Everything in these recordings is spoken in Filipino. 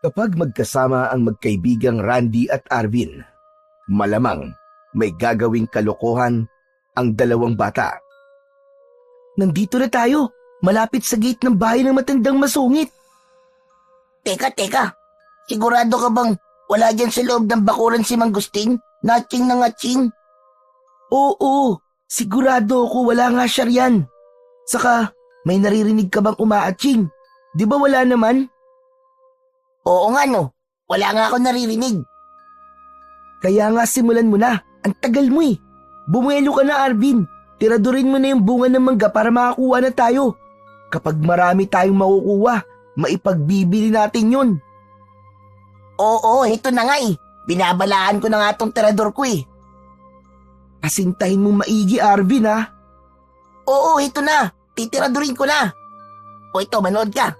Kapag magkasama ang magkaibigang Randy at Arvin, malamang may gagawing kalokohan ang dalawang bata. Nandito na tayo, malapit sa gate ng bahay ng matandang masungit. Teka. Sigurado ka bang wala dyan sa loob ng bakuran si Mang Gusting? Natching na ngatching? Oo, sigurado ako wala nga siya riyan. Saka, may naririnig ka bang umaatching? Di ba wala naman? Oo nga no, wala nga ako naririnig. Kaya nga simulan mo na, ang tagal mo eh. Bumuelo ka na, Arvin. Tiradurin mo na yung bunga ng mangga para makakuha na tayo. Kapag marami tayong makukuha, maipagbibili natin yun. Oo, ito na nga eh. Binabalaan ko na nga tong tirador ko eh. Asintahin mo maigi, Arvin ha. Oo, ito na. Titiradurin ko na. O ito, manood ka.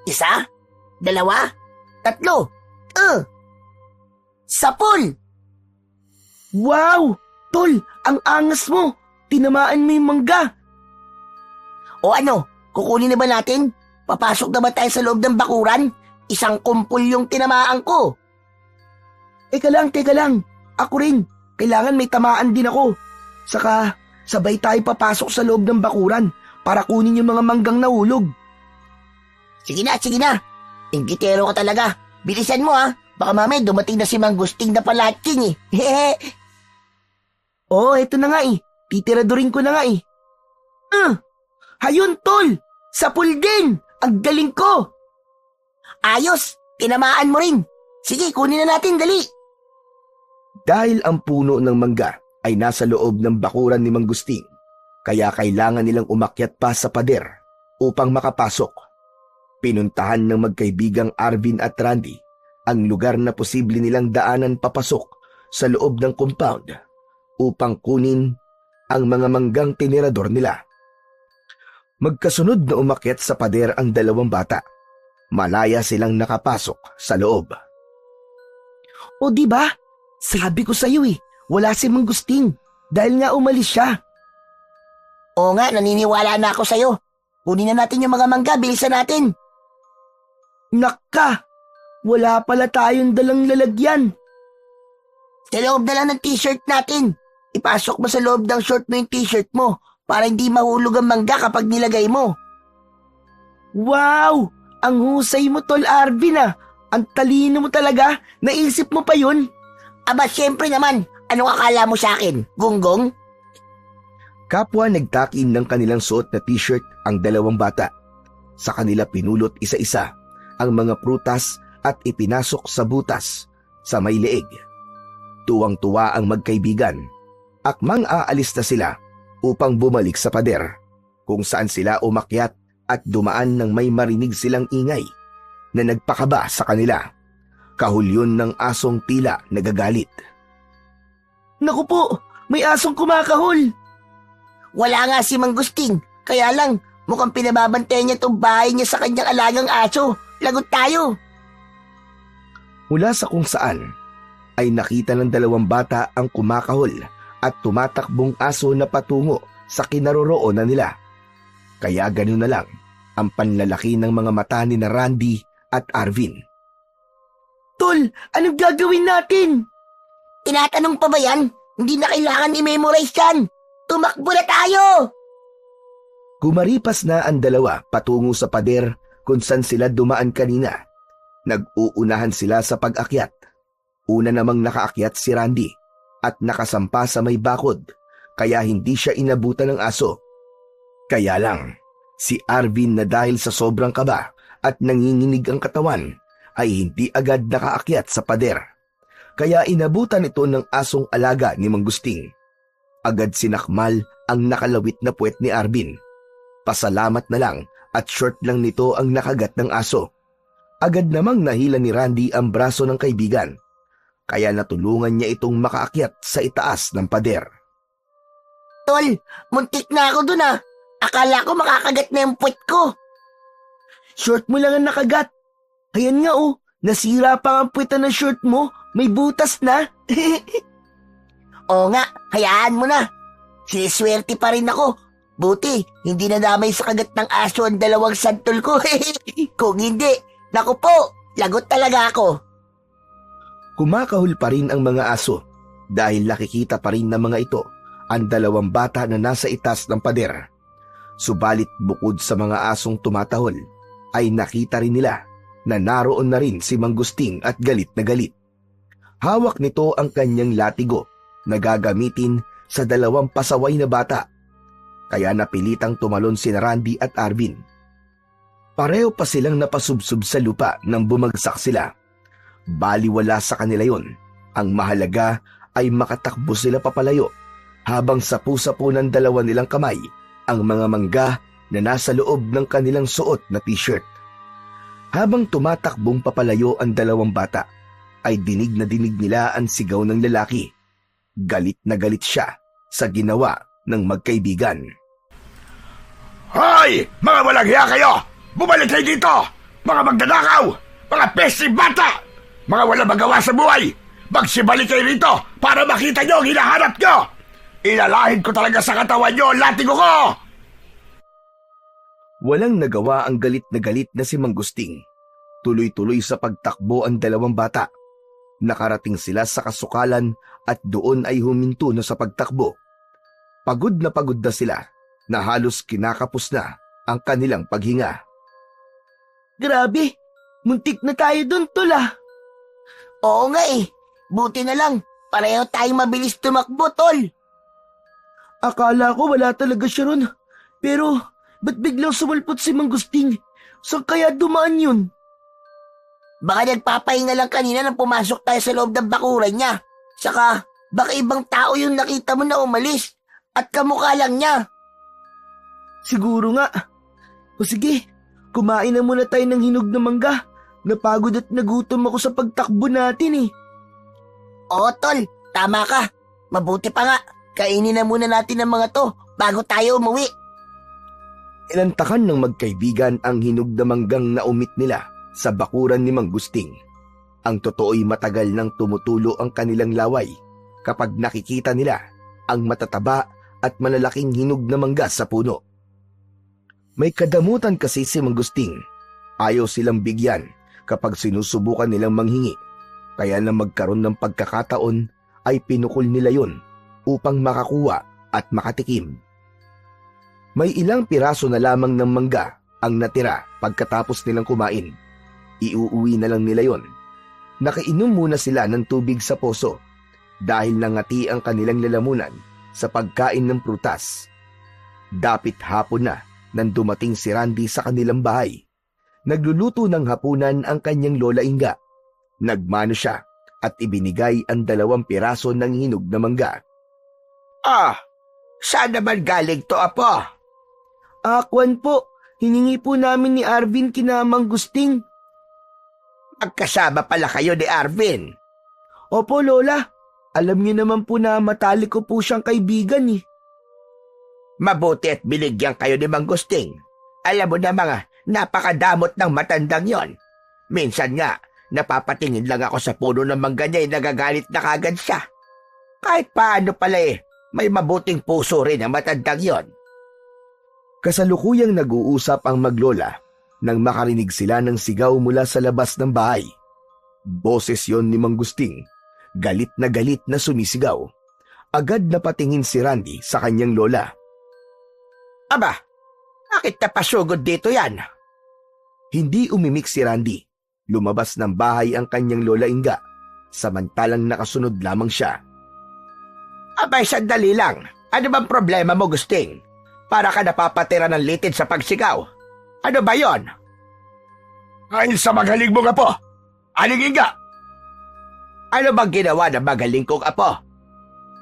1, 2, 3. 10. Wow! Tol, ang angas mo. Tinamaan mo yung mangga. O ano, kukunin na ba natin? Papasok na ba tayo sa loob ng bakuran? Isang kumpul yung tinamaan ko. Teka lang. Ako rin. Kailangan may tamaan din ako. Saka, sabay tayo papasok sa loob ng bakuran para kunin yung mga manggang nahulog. Sige na. Inggitero ka talaga. Bilisan mo ha. Baka mamaya dumating na si Mang Gusting na palatching eh. Oo, eto na nga eh. Titiradurin ko na nga eh. Hayun, tol! Sapul din! Ang galing ko! Ayos! Tinamaan mo rin! Sige, kunin na natin, dali! Dahil ang puno ng mangga ay nasa loob ng bakuran ni Mang Gusting, kaya kailangan nilang umakyat pa sa pader upang makapasok. Pinuntahan ng magkaibigang Arvin at Randy ang lugar na posible nilang daanan papasok sa loob ng compound upang kunin ang mga manggang tinirador nila. Magkasunod na umakyat sa pader ang dalawang bata. Malaya silang nakapasok sa loob. O diba? Sabi ko sa'yo eh, wala si Mang Gusting dahil nga umalis siya. Oo nga, naniniwala na ako sa'yo. Kunin na natin yung mga mangga, bilisan natin. Naka, wala pala tayong dalang lalagyan. Sa loob na lang ng t-shirt natin. Ipasok mo sa loob ng short mo yung t-shirt mo para hindi mahulog ang mangga kapag nilagay mo. Wow! Ang husay mo, Tol Arvin ah. Ang talino mo talaga. Naisip mo pa yun? Aba, syempre naman. Anong akala mo sa akin, gunggong? Kapwa nagtakin ng kanilang suot na t-shirt ang dalawang bata. Sa kanila pinulot isa-isa ang mga prutas at ipinasok sa butas sa may leeg. Tuwang-tuwa ang magkaibigan. Akmang aalis na sila upang bumalik sa pader kung saan sila umakyat at dumaan nang may marinig silang ingay na nagpakaba sa kanila. Kahulyon ng asong tila nagagalit. Naku po, may asong kumakahol. Wala nga si Mang Gusting, kaya lang mukhang pinababantayan niya itong bahay niya sa kanyang alagang aso. Lagot tayo. Mula sa kung saan ay nakita ng dalawang bata ang kumakahol at tumatakbong aso na patungo sa kinaroroonan nila. Kaya ganoon na lang ang panlalaki ng mga mata ni na Randy at Arvin. Tol, anong gagawin natin? Tinatanong pa ba yan? Hindi na kailangan i-memorize yan. Tumakbo na tayo! Kumaripas na ang dalawa patungo sa pader kung saan sila dumaan kanina. Nag-uunahan sila sa pag-akyat. Una namang nakaakyat si Randy at nakasampa sa may bakod kaya hindi siya inabutan ng aso. Kaya lang, si Arvin na dahil sa sobrang kaba at nanginginig ang katawan ay hindi agad nakaakyat sa pader. Kaya inabutan ito ng asong alaga ni Mang Gusting. Agad sinakmal ang nakalawit na puwet ni Arvin. Pasalamat na lang at short lang nito ang nakagat ng aso. Agad namang nahila ni Randy ang braso ng kaibigan. Kaya natulungan niya itong makaakyat sa itaas ng pader. Tol, muntik na ako dun ah. Akala ko makakagat na yung puwet ko. Short mo lang ang nakagat. Ayan nga oh, nasira pa ang puwetan ng short mo. May butas na. Oo nga, hayaan mo na. Siniswerte pa rin ako. Buti, hindi nadamay sa kagat ng aso ang dalawang santol ko. Kung hindi, naku po, Lagot talaga ako. Kumakahol pa rin ang mga aso dahil nakikita pa rin ng mga ito ang dalawang bata na nasa itas ng pader. Subalit bukod sa mga asong tumatahol, ay nakita rin nila na naroon na rin si Manggusting at galit na galit. Hawak nito ang kanyang latigo na gagamitin sa dalawang pasaway na bata. Kaya napilitang tumalon si Randy at Arvin. Pareho pa silang napasubsob sa lupa nang bumagsak sila. Baliwala sa kanila yon. Ang mahalaga ay makatakbo sila papalayo habang sapu-sapu ng dalawa nilang kamay ang mga mangga na nasa loob ng kanilang suot na t-shirt. Habang tumatakbong papalayo ang dalawang bata, ay dinig na dinig nila ang sigaw ng lalaki. Galit na galit siya sa ginawa ng magkaibigan. Hoy! Mga walang hiya kayo! Bumalik kayo dito! Mga magdanakaw! Mga pesi bata! Mga walang magawa sa buhay! Magsibalik kayo rito para makita nyo ang hinahanap nyo! Ilalahin ko talaga sa katawan nyo ang latigo ko! Walang nagawa ang galit na si Manggusting. Tuloy-tuloy sa pagtakbo ang dalawang bata. Nakarating sila sa kasukalan at doon ay huminto na sa pagtakbo. Pagod na sila na halos kinakapos na ang kanilang paghinga. Grabe, muntik na tayo dun, tol ah. Oo nga eh, buti na lang, pareho tayong mabilis tumakbo, tol. Akala ko wala talaga siya ron. Pero ba't biglang sumulpot si Manggusting? Saan kaya dumaan yun? Baka nagpapahinga lang kanina nang pumasok tayo sa loob ng bakuran niya. Saka, baka ibang tao yung nakita mo na umalis at kamukha lang niya. Siguro nga. O sige, kumain na muna tayo ng hinog na mangga. Napagod at nagutom ako sa pagtakbo natin eh. Oo, tol, tama ka. Mabuti pa nga, kainin na muna natin ang mga to bago tayo umuwi. Inantakan ng magkaibigan ang hinog na manggang naumit nila sa bakuran ni Manggusting. Ang totoo'y matagal nang tumutulo ang kanilang laway kapag nakikita nila ang matataba at malalaking hinog na mangga sa puno. May kadamutan kasi si Manggusting. Ayaw silang bigyan kapag sinusubukan nilang manghingi. Kaya na magkaroon ng pagkakataon ay pinukol nila yon upang makakuha at makatikim. May ilang piraso na lamang ng mangga ang natira pagkatapos nilang kumain. Iuuwi na lang nila yon. Nakainom muna sila ng tubig sa poso dahil nangati ang kanilang lalamunan sa pagkain ng prutas. Dapit hapon na nang dumating si Randy sa kanilang bahay. Nagluluto ng hapunan ang kanyang lola Inga. Nagmano siya at ibinigay ang 2 piraso ng hinog na mangga. Saan naman galing to, apo? Kwan po, hiningi po namin ni Arvin kina Manggusting. Magkasama pala kayo ni Arvin. Opo, Lola. Alam niyo naman po na matalik ko po siyang kaibigan eh. Mabuti at binigyan kayo ni Manggusting. Alam mo na mga napakadamot ng matandang yon. Minsan nga, napapatingin lang ako sa puno ng mangga niya ay nagagalit na kagad siya. Kahit paano pala may mabuting puso rin ang matandang yon. Kasalukuyang nag-uusap ang maglola nang makarinig sila ng sigaw mula sa labas ng bahay. Boses yon ni Manggusting, galit na sumisigaw. Agad na patingin si Randy sa kanyang lola. Aba, bakit napasugod dito yan? Hindi umimik si Randy. Lumabas ng bahay ang kanyang lola Inga, samantalang nakasunod lamang siya. Abay, sandali lang. Ano bang problema mo, Gusting? Para ka napapatira ng litid sa pagsigaw. Ano ba yon? Ayon sa magaling mong apo, Aling Inga. Ano bang ginawa ng magaling kong apo?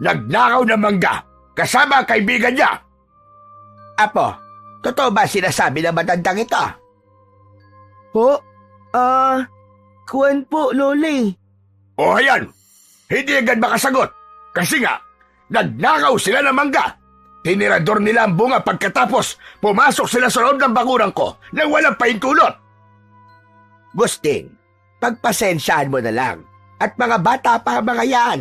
Nagnakaw ng mangga, kasama ang kaibigan niya. Apo, totoo ba sinasabi ng matandang ito? Kwan po, Lola eh. O ayan, hindi agad makasagot. Kasi nga, nagnakaw sila ng mangga. Tinirador nila ang bunga pagkatapos pumasok sila sa loob ng bakuran ko nang walang pahintulot. Gusting, pagpasensyahan mo na lang at mga bata pa mga yan.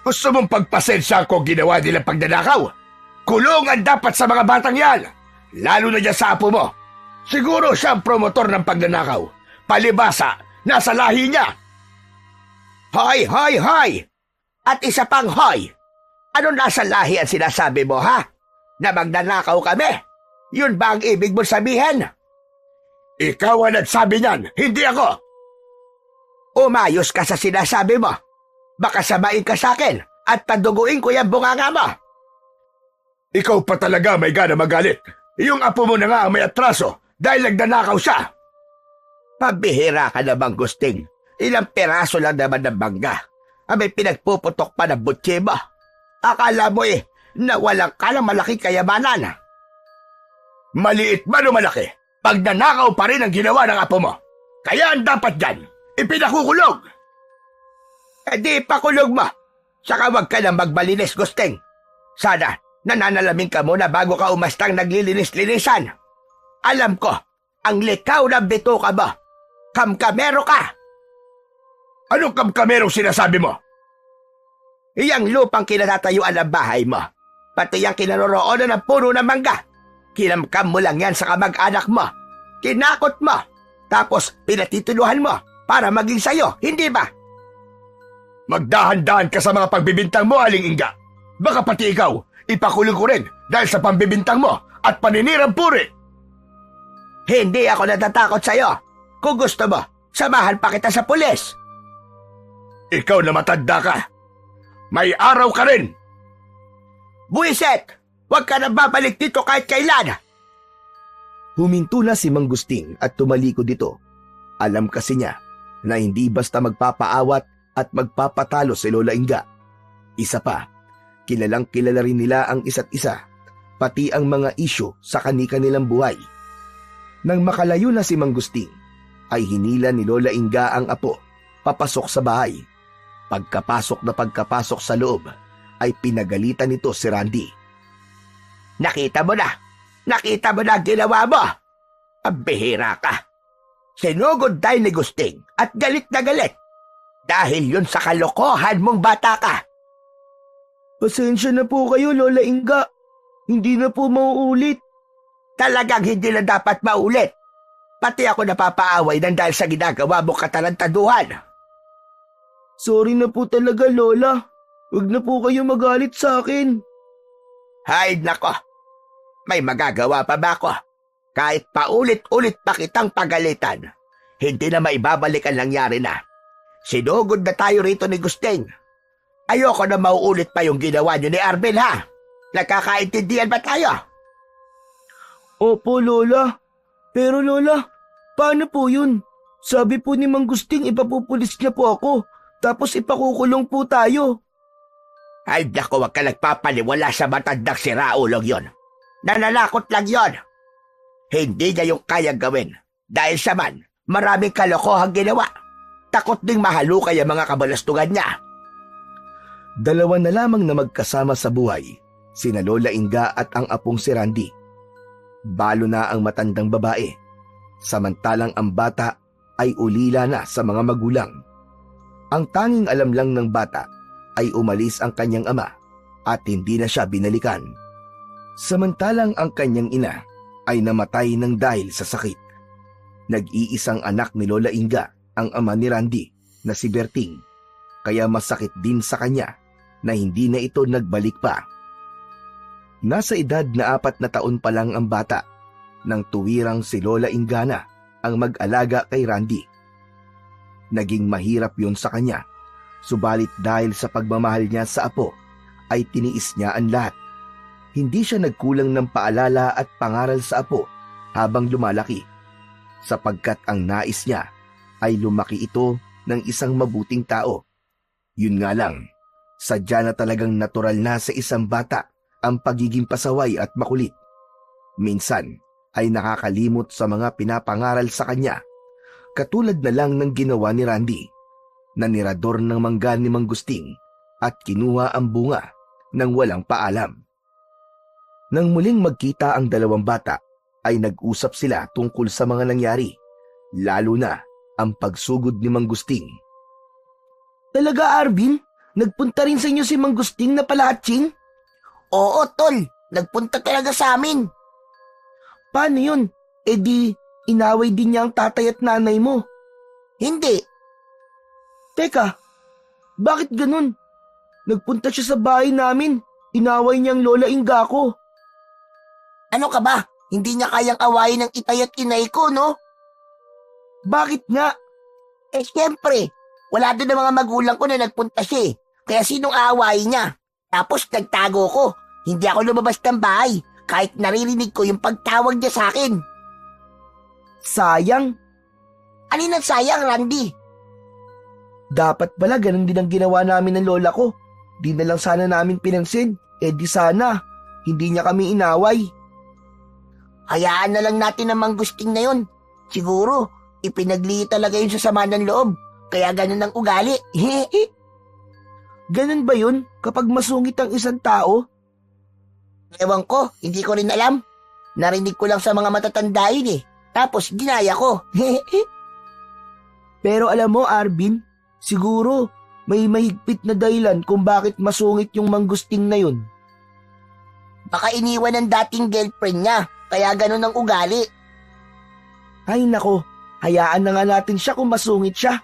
Gusto mong pagpasensyahan ko ginawa nilang pagdanakaw? Kulungan dapat sa mga batang yan, lalo na dyan sa apo mo. Siguro siya ang promotor ng pagnanakaw. Palibasa, nasa lahi niya. Hoy, hoy, hoy! At isa pang hoy! Ano nasa lahi ang sinasabi mo, ha? Na magnanakaw kami? Yun ba ang ibig mo sabihin? Ikaw ang nagsabi niyan, hindi ako. Umayos ka sa sinasabi mo. Baka samain ka sa akin at paduguin ko yung bunganga mo. Ikaw pa talaga may gana magalit. Yung apo mo na nga ang may atraso dahil nagnanakaw siya. Pabihira ka namang gusting. Ilang peraso lang naman ng bangga. May pinagpuputok pa ng butsi mo. Akala mo na walang ka ng malaking kayamanan. Maliit man o malaki, pagnanakaw pa rin ang ginawa ng apo mo. Kaya ang dapat dyan, ipinakukulog. Di pakulog mo. Saka wag ka nang magbalinis, gusting. Sana, nananalamin ka muna bago ka umastang naglilinis-linisan. Alam ko, ang likaw ng bituka mo. Kamkamero ka. Anong kamkamerong sinasabi mo? Iyang lupang kinatatayuan ng bahay mo. Pati yung kinaroroonan ng puno ng mangga. Kinamkam mo lang yan sa kamag-anak mo. Kinakot mo. Tapos pinatituluhan mo para maging sayo, hindi ba? Magdahan-dahan ka sa mga pagbibintang mo, Aling Inga. Baka pati ikaw, ipakulong ko rin dahil sa pambibintang mo at paninirang puri. Hindi ako natatakot sa'yo. Kung gusto mo, samahan pa kita sa pulis. Ikaw na matanda ka. May araw ka rin. Buiset! Huwag ka na babalik dito kahit kailan. Huminto na si Mang Gusting at tumalikod dito. Alam kasi niya na hindi basta magpapaawat at magpapatalo si Lola Inga. Isa pa, kilalang kilala rin nila ang isa't isa, pati ang mga isyu sa kani-kanilang buhay. Nang makalayo na si Mang Gusting, ay hinila ni Lola Inga ang apo papasok sa bahay. Pagkapasok sa loob, ay pinagalitan nito si Randy. Nakita mo na ang ginawa mo. Pambihira ka. Sinugod tayo ni Gusting at galit na galit. Dahil yun sa kalokohan mong bata ka. Pasensya na po kayo, Lola Inga. Hindi na po mauulit. Talagang hindi na dapat maulit. Pati ako napapaaway nang dahil sa ginagawa mong katalantaduhan. Sorry na po talaga, Lola. Huwag na po kayo magalit sa akin. Hay nako. May magagawa pa ba ako? Kahit paulit-ulit pa kitang pagalitan, hindi na maibabalik ang nangyari na. Sinugod na tayo rito ni Gusting. Ayoko na mauulit pa yung ginawa niyo ni Arvin, ha? Nagkakaintindihan ba tayo? Opo, Lola. Pero Lola, paano po yun? Sabi po ni Mang Gusting ipapupulis niya po ako, tapos ipakukulong po tayo. Ay naku, wag ka nagpapaliwala sa matandang si Raulong yon. Nananakot lang yon. Hindi niya yung kayang gawin. Dahil sa man, maraming kalokohang ginawa. Takot ding mahalukay ang mga kabalastugan niya. Dalawa na lamang na magkasama sa buhay, sina Lola Inga at ang apong si Randy. Balo na ang matandang babae, samantalang ang bata ay ulila na sa mga magulang. Ang tanging alam lang ng bata ay umalis ang kanyang ama at hindi na siya binalikan. Samantalang ang kanyang ina ay namatay ng dahil sa sakit. Nag-iisang anak ni Lola Inga ang ama ni Randy na si Berting, kaya masakit din sa kanya na hindi na ito nagbalik pa. Nasa edad na 4 na taon pa lang ang bata nang tuwirang si Lola Inga na ang mag-alaga kay Randy. Naging mahirap yon sa kanya, subalit dahil sa pagmamahal niya sa apo ay tiniis niya ang lahat. Hindi siya nagkulang ng paalala at pangaral sa apo habang lumalaki, sapagkat ang nais niya ay lumaki ito ng isang mabuting tao. Yun nga lang, sadya na talagang natural na sa isang bata ang pagiging pasaway at makulit. Minsan ay nakakalimot sa mga pinapangaral sa kanya, katulad na lang ng ginawa ni Randy, na nirador ng mangga ni Mang Gusting at kinuha ang bunga nang walang paalam. Nang muling magkita ang dalawang bata, ay nag-usap sila tungkol sa mga nangyari, lalo na ang pagsugod ni Mang Gusting. Talaga, Arvin? Nagpunta rin sa inyo si Mang Gusting na palahatsing? Oo, tol. Nagpunta talaga sa amin. Paano yun? E di, inaway din niya ang tatay at nanay mo. Hindi. Teka, bakit ganun? Nagpunta siya sa bahay namin. Inaway niyang Lola Inga ko. Ano ka ba? Hindi niya kayang awayin ng itay at inay ko, no? Bakit nga? Siyempre, wala doon ang mga magulang ko na nagpunta siya eh. Kaya sinong aawayin niya? Tapos nagtago ko. Hindi ako lumabas ng bahay kahit naririnig ko yung pagtawag niya sa akin. Sayang. Alin ang sayang, Randy? Dapat pala ganun din ang ginawa namin ng lola ko. Di na lang sana namin pinansin. Di sana. Hindi niya kami inaway. Hayaan na lang natin ang manggusting na yun. Siguro, ipinaglihi talaga yun sa sama ng loob. Kaya ganun ang ugali. Ganun ba yun kapag masungit ang isang tao? Ewan ko, hindi ko rin alam. Narinig ko lang sa mga matatanda yun eh. Tapos ginaya ko. Pero alam mo, Arvin, siguro may mahigpit na dahilan kung bakit masungit yung manggusting na yun. Baka iniwan ng dating girlfriend niya. Kaya ganun ang ugali. Ay nako, hayaan na nga natin siya kung masungit siya.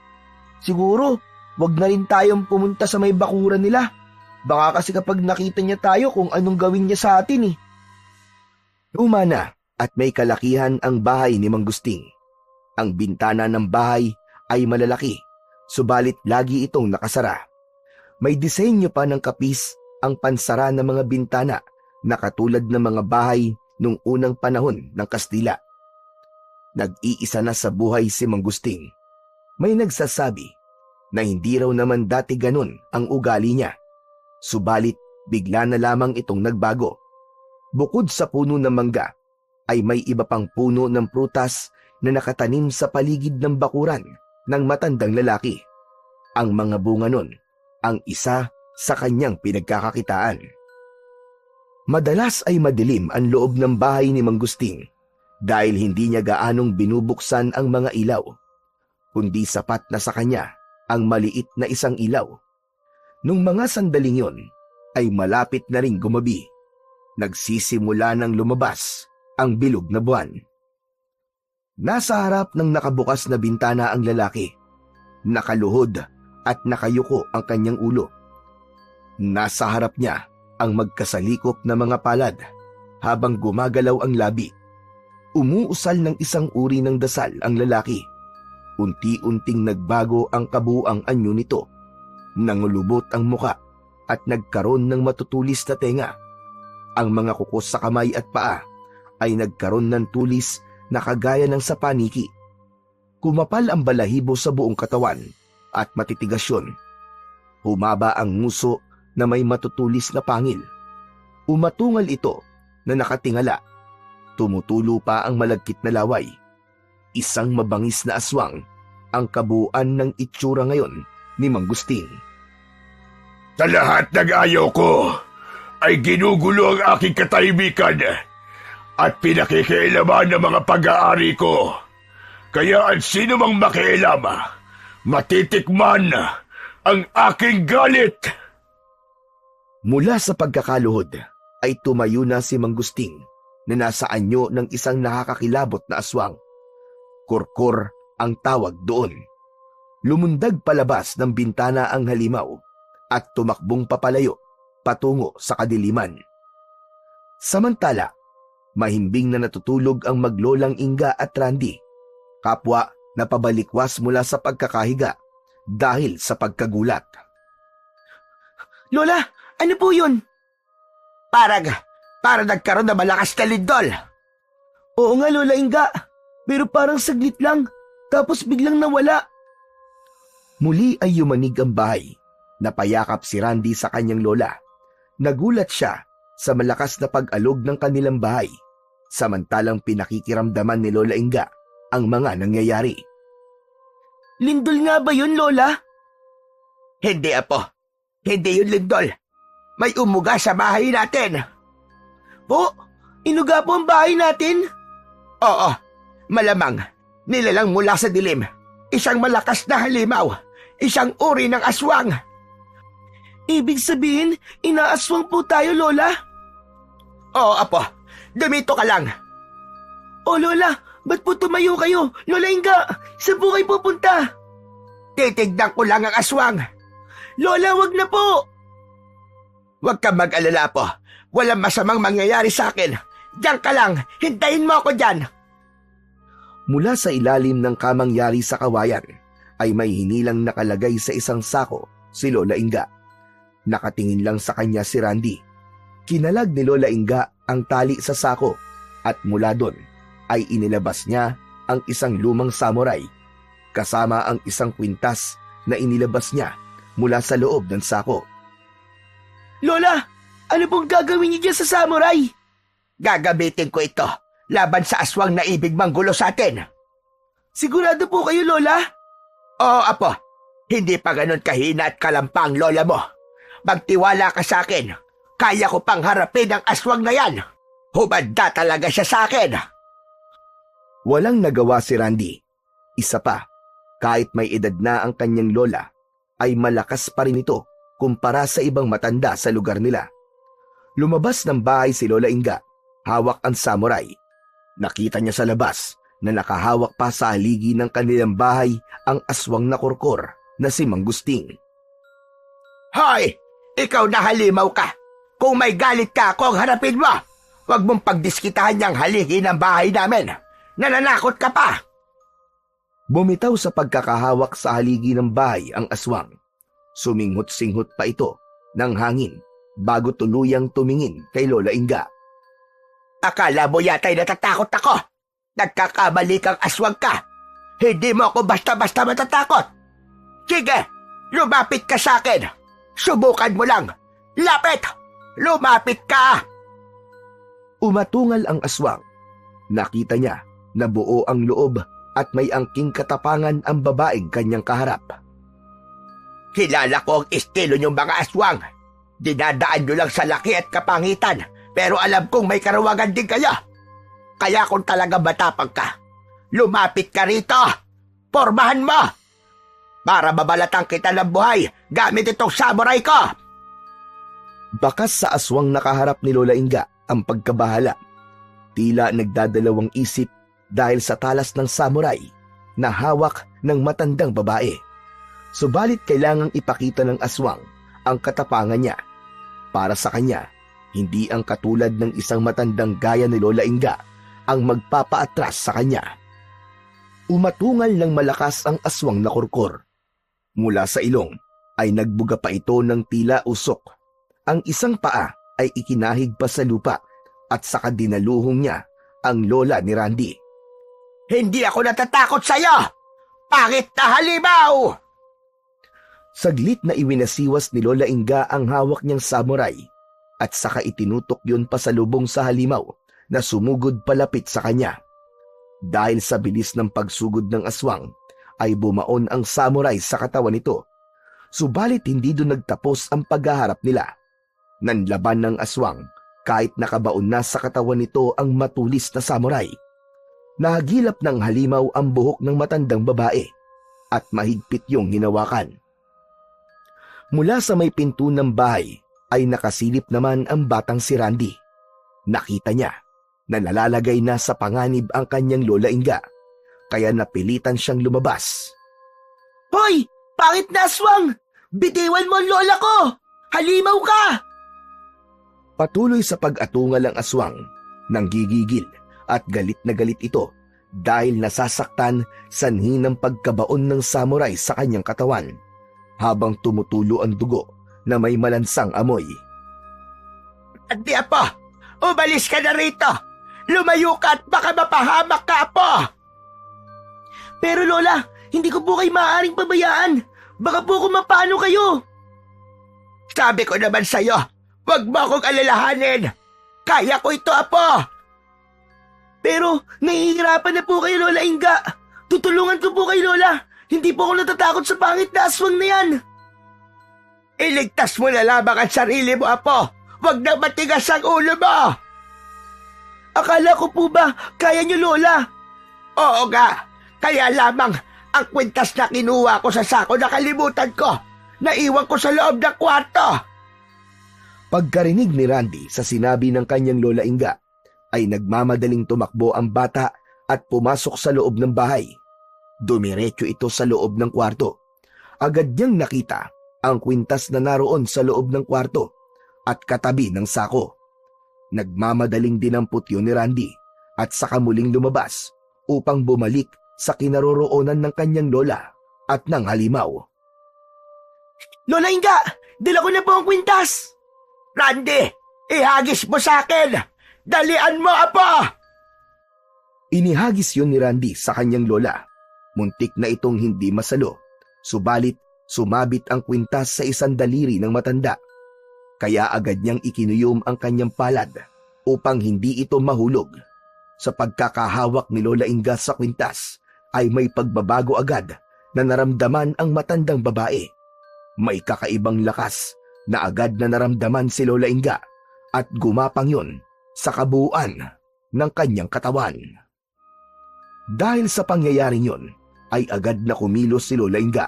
Siguro, wag na rin tayong pumunta sa may bakuran nila. Baka kasi kapag nakita niya tayo kung anong gawin niya sa atin eh. Luma na at may kalakihan ang bahay ni Manggusting. Ang bintana ng bahay ay malalaki, subalit lagi itong nakasara. May disenyo pa ng kapis ang pansara ng mga bintana na katulad ng mga bahay nung unang panahon ng Kastila. Nag-iisa na sa buhay si Manggusting. May nagsasabi na hindi raw naman dati ganun ang ugali niya. Subalit bigla na lamang itong nagbago. Bukod sa puno ng mangga, ay may iba pang puno ng prutas na nakatanim sa paligid ng bakuran ng matandang lalaki. Ang mga bunga nun, ang isa sa kanyang pinagkakakitaan. Madalas ay madilim ang loob ng bahay ni Manggusting dahil hindi niya gaanong binubuksan ang mga ilaw, kundi sapat na sa kanya ang maliit na isang ilaw. Nung mga sandaling yon ay malapit na ring gumabi. Nagsisimula ng lumabas ang bilog na buwan. Nasa harap ng nakabukas na bintana ang lalaki. Nakaluhod at nakayuko ang kanyang ulo. Nasa harap niya ang magkasalikop na mga palad habang gumagalaw ang labi. Umuusal ng isang uri ng dasal ang lalaki. Unti-unting nagbago ang kabuang anyo nito. Nangulubot ang muka at nagkaroon ng matutulis na tenga. Ang mga kuko sa kamay at paa ay nagkaroon ng tulis na kagaya ng sa paniki. Kumapal ang balahibo sa buong katawan at matitigas yun. Humaba ang nguso na may matutulis na pangil. Umatungal ito na nakatingala. Tumutulo pa ang malagkit na laway. Isang mabangis na aswang ang kabuuan ng itsura ngayon ni Manggusting. Sa lahat ng ayaw ko ay ginugulo ang aking katahimikan at pinakikialaman ng mga pag-aari ko. Kaya ang sino mang makialam, matitikman ang aking galit. Mula sa pagkakaluhod ay tumayo na si Manggusting na nasa anyo ng isang nakakakilabot na aswang. Kurkur ang tawag doon. Lumundag palabas ng bintana ang halimaw at tumakbong papalayo patungo sa kadiliman. Samantala, mahimbing na natutulog ang maglolang Inga at Randy, kapwa na pabalikwas mula sa pagkakahiga dahil sa pagkagulat. Lola, ano po yun? Para nagkaroon na malakas na lindol. Oo nga, Lola Inga, pero parang saglit lang, tapos biglang nawala. Muli ay yumanig ang bahay. Napayakap si Randy sa kanyang lola. Nagulat siya sa malakas na pag-alog ng kanilang bahay, samantalang pinakikiramdaman ni Lola Inga ang mga nangyayari. Lindol nga ba yun, Lola? Hindi, Apo. Hindi yun lindol. May umuga sa bahay natin. Po? Inuga po ang bahay natin? Oo, malamang. Nilalang mula sa dilim. Isang malakas na halimaw. Isang uri ng aswang. Ibig sabihin, inaaswang po tayo, Lola? Oo, Apo. Dumito ka lang. O Lola, ba't po tumayo kayo? Lola Inga, saan po kayo pupunta? Titignan ko lang ang aswang. Lola, wag na po! Huwag kang mag-alala po. Walang masamang mangyayari sa akin. Diyan ka lang. Hintayin mo ako dyan. Mula sa ilalim ng kamangyari sa kawayan ay may hinilang nakalagay sa isang sako si Lola Inga. Nakatingin lang sa kanya si Randy. Kinalag ni Lola Inga ang tali sa sako at mula doon ay inilabas niya ang isang lumang samurai kasama ang isang kwintas na inilabas niya mula sa loob ng sako. Lola, ano pong gagawin niyo dyan sa samurai? Gagamitin ko ito laban sa aswang na ibig manggulo sa atin. Sigurado po kayo, Lola? Oo, Apo. Hindi pa ganun kahina at kalampa ang lola mo. Magtiwala ka sa akin. Kaya ko pang harapin ang aswang na yan. Humanda talaga siya sa akin. Walang nagawa si Randy. Isa pa, kahit may edad na ang kanyang lola, ay malakas pa rin ito kumpara sa ibang matanda sa lugar nila. Lumabas ng bahay si Lola Inga, hawak ang samurai. Nakita niya sa labas na nakahawak pa sa haligi ng kanilang bahay ang aswang na kurkor na si Manggusting. Hoy! Ikaw na halimaw ka! Kung may galit ka ako, harapin mo! Huwag mong pagdiskitahan niyang haligi ng bahay namin! Nananakot ka pa! Bumitaw sa pagkakahawak sa haligi ng bahay ang aswang. Suminghot-singhot pa ito ng hangin bago tuluyang tumingin kay Lola Inga. Akala mo yata'y natatakot ako? Nagkakamali kang aswang ka! Hindi mo ako basta-basta matatakot! Sige! Lumapit ka sa akin! Subukan mo lang! Lapit! Lumapit ka! Umatungal ang aswang. Nakita niya na buo ang loob at may angking katapangan ang babaeng kanyang kaharap. Kilala ko ang estilo niyong mga aswang. Dinadaan niyo lang sa laki at kapangitan, pero alam kong may karawagan din kayo. Kaya kung talaga matapang ka, lumapit ka rito! Pormahan mo! Para mabalatan kita ng buhay gamit itong samurai ko! Bakas sa aswang nakaharap ni Lola Inga ang pagkabahala. Tila nagdadalawang isip dahil sa talas ng samurai na hawak ng matandang babae. Subalit kailangang ipakita ng aswang ang katapangan niya. Para sa kanya, hindi ang katulad ng isang matandang gaya ni Lola Inga ang magpapaatras sa kanya. Umatungal ng malakas ang aswang na kurkor. Mula sa ilong ay nagbuga pa ito ng tila usok. Ang isang paa ay ikinahig pa sa lupa at saka dinaluhong niya ang lola ni Randy. Hindi ako natatakot sa'yo! Pangit na halimaw! Saglit na iwinasiwas ni Lola Inga ang hawak niyang samurai at saka itinutok yun pasalubong sa halimaw na sumugod palapit sa kanya. Dahil sa bilis ng pagsugod ng aswang ay bumaon ang samurai sa katawan nito. Subalit hindi doon nagtapos ang paghaharap nila. Nanlaban ng aswang kahit nakabaon na sa katawan nito ang matulis na samurai. Nahagilap ng halimaw ang buhok ng matandang babae at mahigpit yung hinawakan. Mula sa may pinto ng bahay ay nakasilip naman ang batang si Randy. Nakita niya na nalalagay na sa panganib ang kanyang Lola Inga, kaya napilitan siyang lumabas. Hoy! Pangit na aswang! Bitiwan mo ang lola ko! Halimaw ka! Patuloy sa pag-atungal ang aswang, nanggigigil at galit na galit ito dahil nasasaktan sanhi ng pagkabaon ng samurai sa kanyang katawan habang tumutulo ang dugo na may malansang amoy. Andi Apo! Umalis ka na rito! Lumayo ka at baka mapahamak ka, Apo! Pero Lola, hindi ko po kayo maaaring pabayaan. Baka po kung mapano kayo. Sabi ko naman sa'yo, huwag mo akong alalahanin. Kaya ko ito, Apo. Pero nahihirapan na po kayo, Lola Inga. Tutulungan ko po kayo, Lola. Hindi po ako natatakot sa pangit na aswang na yan. Iligtas mo na lamang ang sarili mo, Apo. Huwag na matigas ang ulo mo. Akala ko po ba kaya niyo, Lola? Oo nga. Kaya lamang ang kwintas na kinuha ko sa sako nakalimutan ko. Naiwan ko sa loob ng kwarto. Pagkarinig ni Randy sa sinabi ng kanyang Lola Inga, ay nagmamadaling tumakbo ang bata at pumasok sa loob ng bahay. Dumiretso ito sa loob ng kwarto Agad niyang nakita ang kwintas na naroon sa loob ng kwarto at katabi ng sako. Nagmamadaling dinampot yun ni Randy at saka muling lumabas upang bumalik sa kinaroroonan ng kanyang lola at ng halimaw. Lola Inga, dala ko na po ang kwintas! Randy, ihagis mo sa akin! Dalian mo, apo! Inihagis yun ni Randy sa kanyang lola. Muntik na itong hindi masalo, subalit sumabit ang kwintas sa isang daliri ng matanda. Kaya agad niyang ikinuyom ang kanyang palad upang hindi ito mahulog. Sa pagkakahawak ni Lola Inga sa kwintas ay may pagbabago agad na naramdaman ang matandang babae. May kakaibang lakas na agad na naramdaman si Lola Inga at gumapang yun sa kabuuan ng kanyang katawan. Dahil sa pangyayaring yun, ay agad na kumilos si Lola Inga.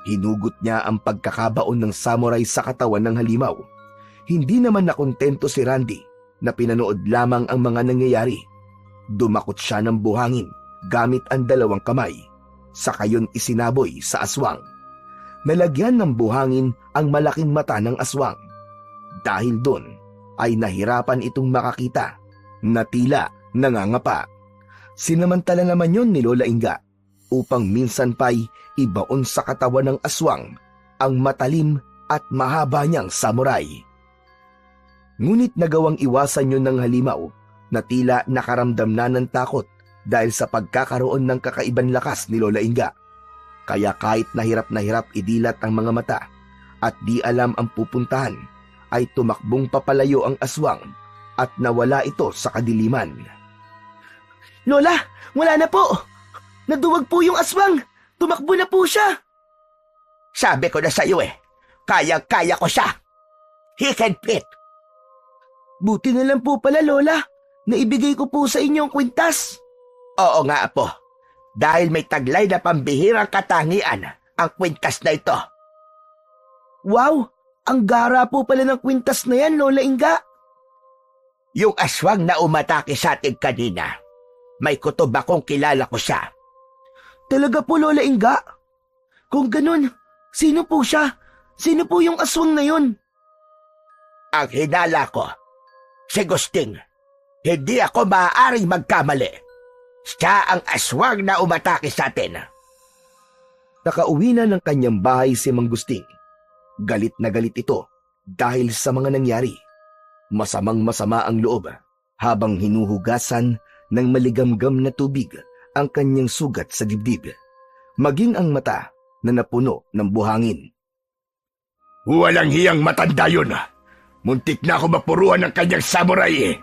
Hinugot niya ang pagkakabaon ng samurai sa katawan ng halimaw. Hindi naman nakontento si Randy na pinanood lamang ang mga nangyayari. Dumakot siya ng buhangin gamit ang dalawang kamay. Saka yun isinaboy sa aswang. Nalagyan ng buhangin ang malaking mata ng aswang. Dahil doon ay nahirapan itong makakita na tila nangangapa. Sinamantala naman yun ni Lola Inga upang minsan pa'y ibaon sa katawan ng aswang ang matalim at mahaba niyang samurai. Ngunit nagawang iwasan yun ng halimaw na tila nakaramdam na ng takot dahil sa pagkakaroon ng kakaibang lakas ni Lola Inga. Kaya kahit na hirap idilat ang mga mata at di alam ang pupuntahan, ay tumakbong papalayo ang aswang at nawala ito sa kadiliman. Lola, wala na po! Naduwag po yung aswang! Tumakbo na po siya! Sabi ko na sa iyo kaya-kaya ko siya! He can fit! Buti na lang po pala, Lola. Naibigay ko po sa inyo ang kwintas. Oo nga, Apo. Dahil may taglay na pambihirang katangian ang kwintas na ito. Wow! Ang gara po pala ng kwintas na yan, Lola Inga. Yung aswang na umatake sa atin kanina, may kutob akong kilala ko siya. Talaga po, Lola Inga? Kung ganun, sino po siya? Sino po yung aswang na yun? Ang hinala ko, si Gusting. Hindi ako maaaring magkamali. Siya ang aswang na umatake sa atin. Nakauwi na ng kanyang bahay si Mang Gusting. Galit na galit ito dahil sa mga nangyari. Masamang-masama ang loob habang hinuhugasan ng maligamgam na tubig ang kanyang sugat sa dibdib, maging ang mata na napuno ng buhangin. Walang hiyang matanda yun. Muntik na ako mapuruan ng kanyang samurai.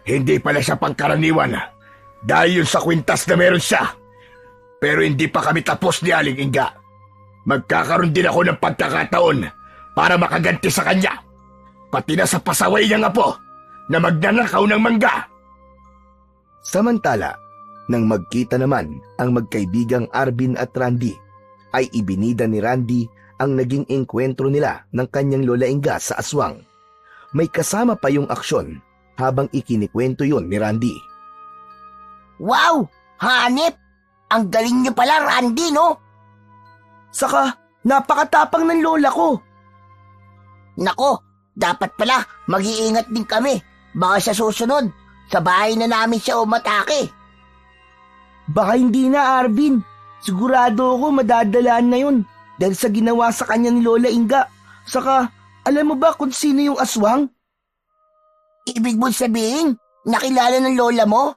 Hindi pala siya pangkaraniwan dahil yun sa kwintas na meron siya. Pero hindi pa kami tapos ni Aling Inga. Magkakaroon din ako ng pagkakataon para makaganti sa kanya. Pati na sa pasaway niyang apo na magnanakaw ng mangga. Samantala, nang magkita naman ang magkaibigang Arvin at Randy, ay ibinida ni Randy ang naging engkwentro nila ng kanyang Lola Inga sa aswang. May kasama pa yung aksyon habang ikinikwento yon ni Randy. Wow! Hanip! Ang galing niyo pala, Randy, no? Saka, napakatapang ng lola ko. Nako, dapat pala mag-iingat din kami. Baka sa susunod, sa bahay na namin siya umatake. Baka hindi na, Arvin. Sigurado ako madadalaan na yun dahil sa ginawa sa kanya ni Lola Inga. Saka, alam mo ba kung sino yung aswang? Ibig mo sabihin, nakilala ng lola mo?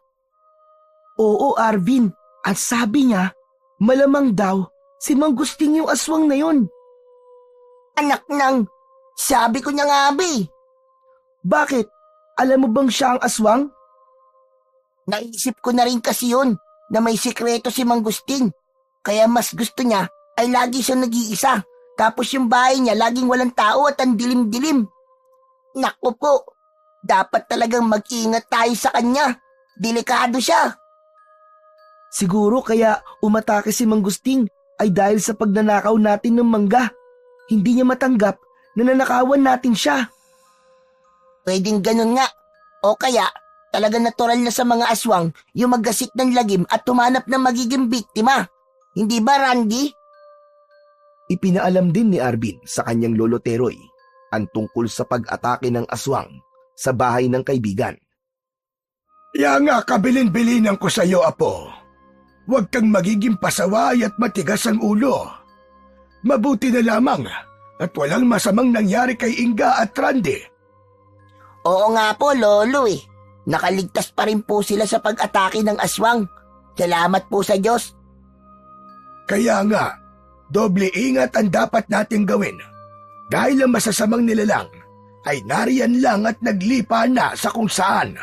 Oo, Arvin. At sabi niya, malamang daw si Mang Gusting yung aswang na yun. Anak nang, sabi ko niya nga, Abi. Bakit? Alam mo bang siya ang aswang? Naisip ko na rin kasi yun na may sikreto si Mang Gusting. Kaya mas gusto niya ay lagi siyang nag-iisa. Tapos yung bahay niya laging walang tao at ang dilim-dilim. Naku po, dapat talagang mag-ingat tayo sa kanya. Delikado siya. Siguro kaya umatake si Mang Gusting ay dahil sa pagnanakaw natin ng mangga. Hindi niya matanggap na nanakawan natin siya. Pwedeng ganun nga. O kaya, talagang natural na sa mga aswang yung maggasik ng lagim at tumanap ng magiging biktima. Hindi ba, Randy? Ipinaalam din ni Arvin sa kanyang lolo Teroy ang tungkol sa pag-atake ng aswang sa bahay ng kaibigan. Kaya nga kabilin-bilinan ko sa iyo, Apo. Huwag kang magiging pasaway at matigas ang ulo. Mabuti na lamang at walang masamang nangyari kay Inga at Randy. Oo nga po, Lolo eh. Nakaligtas pa rin po sila sa pag-atake ng aswang. Salamat po sa Diyos. Kaya nga, doble ingat ang dapat nating gawin. Dahil ang masasamang nilalang ay nariyan lang at naglipa na sa kung saan.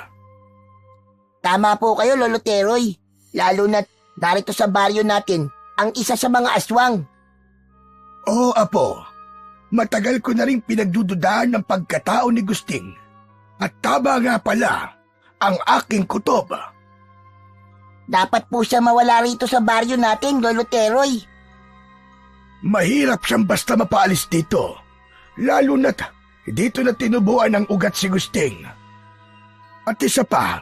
Tama po kayo, Lolo Teroy. Lalo na't narito sa baryo natin ang isa sa mga aswang. Oo, Apo. Matagal ko na rin pinagdududahan ng pagkatao ni Gusting. At tama nga pala ang aking kutob. Dapat po siya mawala rito sa baryo natin, Lolo Teroy. Mahirap siyang basta mapaalis dito. Lalo na't dito na tinubuan ng ugat si Gusting. At isa pa,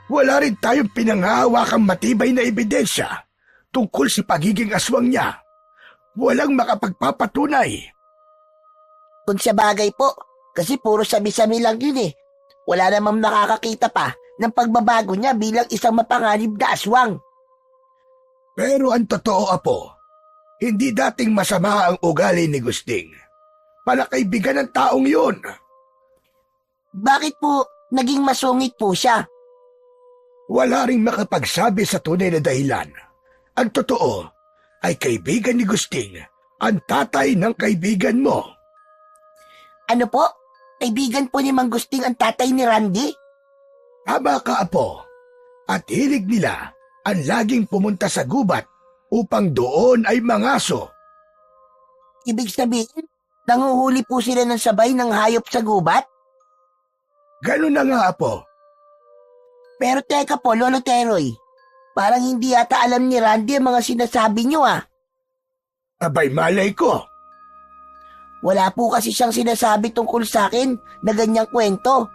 wala rin tayong pinanghahawakang matibay na ebidensya tungkol sa pagiging aswang niya. Walang makapagpapatunay. Kung sa bagay po, kasi puro sabi-sabi lang yun eh. Wala namang nakakakita pa ng pagbabago niya bilang isang mapanganib na aswang. Pero ang totoo, Apo, hindi dating masama ang ugali ni Gusting. Palakaibigan ng taong yun. Bakit po naging masungit po siya? Wala ring makapagsabi sa tunay na dahilan. Ang totoo ay kaibigan ni Gusting ang tatay ng kaibigan mo. Ano po? Kaibigan po ni Mang Gusting ang tatay ni Randy? Tama ka, Apo. At hilig nila ang laging pumunta sa gubat upang doon ay mangaso. Ibig sabihin, nanguhuli po sila ng sabay ng hayop sa gubat? Ganun na nga, Apo. Pero teka po, Lolo Teroy. Parang hindi yata alam ni Randy ang mga sinasabi niyo ah. Abay, malay ko. Wala po kasi siyang sinasabi tungkol sa akin na ganyang kwento.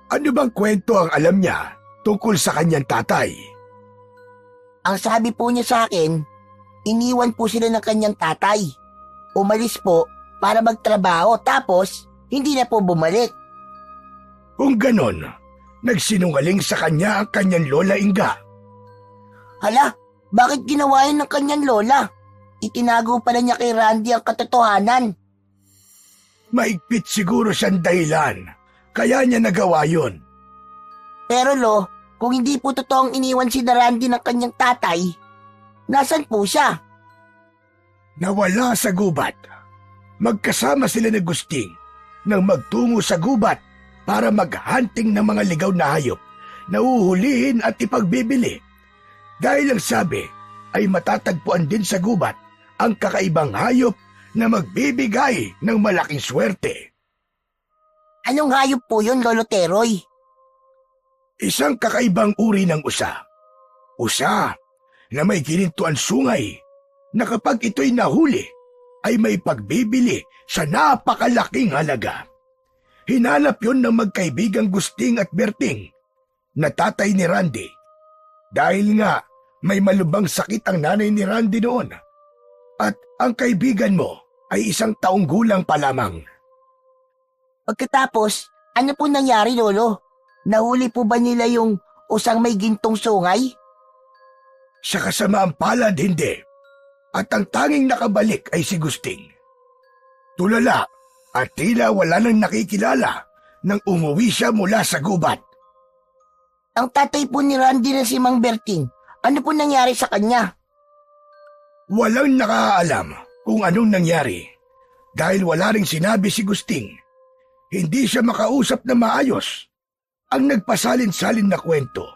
Ano bang kwento ang alam niya tungkol sa kanyang tatay? Ang sabi po niya sa akin, iniwan po sila ng kanyang tatay. Umalis po para magtrabaho tapos hindi na po bumalik. Kung ganon, nagsinungaling sa kanya ang kanyang lola Inga. Hala, bakit ginawa yun ng kanyang lola? Itinago pala niya kay Randy ang katotohanan. Maigpit siguro siyang dahilan, kaya niya nagawa yun. Pero Lo, kung hindi po totoong iniwan si Randy ng kanyang tatay, nasan po siya? Nawala sa gubat. Magkasama sila ni Gusting nang magtungo sa gubat para maghunting ng mga ligaw na hayop na uhulihin at ipagbibili. Dahil ang sabi ay matatagpuan din sa gubat ang kakaibang hayop na magbibigay ng malaking swerte. Anong hayop po yun, Lolo Teroy? Isang kakaibang uri ng usa. Usa na may ginintuan sungay na kapag ito'y nahuli ay may pagbibili sa napakalaking halaga. Hinanap yun ng magkaibigang Gusting at Berting na tatay ni Randy. Dahil nga may malubang sakit ang nanay ni Randy noon. At ang kaibigan mo ay 1 taong gulang pa lamang. Pagkatapos, ano po nangyari, Lolo? Nahuli po ba nila yung usang may gintong sungay? Sa kasamaang palad, hindi. At ang tanging nakabalik ay si Gusting. Tulala at tila wala nang nakikilala nang umuwi siya mula sa gubat. Ang tatay po ni Randy na si Mang Berting, ano po nangyari sa kanya? Walang nakaalam kung anong nangyari dahil wala ring sinabi si Gusting. Hindi siya makausap na maayos. Ang nagpasalin-salin na kwento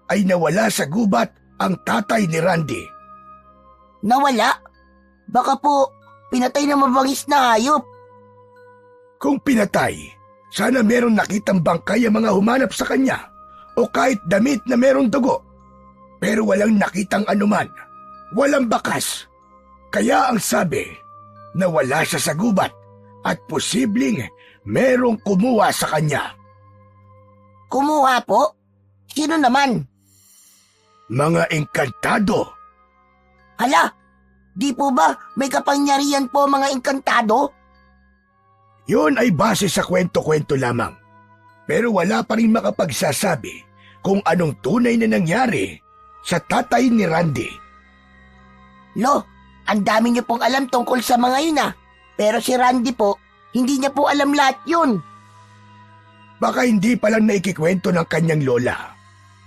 ay nawala sa gubat ang tatay ni Randy. Nawala? Baka po pinatay ng mabangis na hayop. Kung pinatay, sana meron nakitang bangkay ang mga humanap sa kanya o kahit damit na merong dugo. Pero walang nakitang anuman. Walang bakas. Kaya ang sabi, nawala siya sa gubat at posibleng merong kumuha sa kanya. Kumuha po? Sino naman? Mga engkantado. Hala, Di po ba may kapangyarihan po mga engkantado? Yun ay base sa kwento-kwento lamang. Pero wala pa rin makapagsasabi kung anong tunay na nangyari sa tatay ni Randy. Lo, ang dami niyo pong alam tungkol sa mga yun ah. Pero si Randy po, hindi niya po alam lahat yun. Baka hindi pa lang naikikwento ng kanyang lola.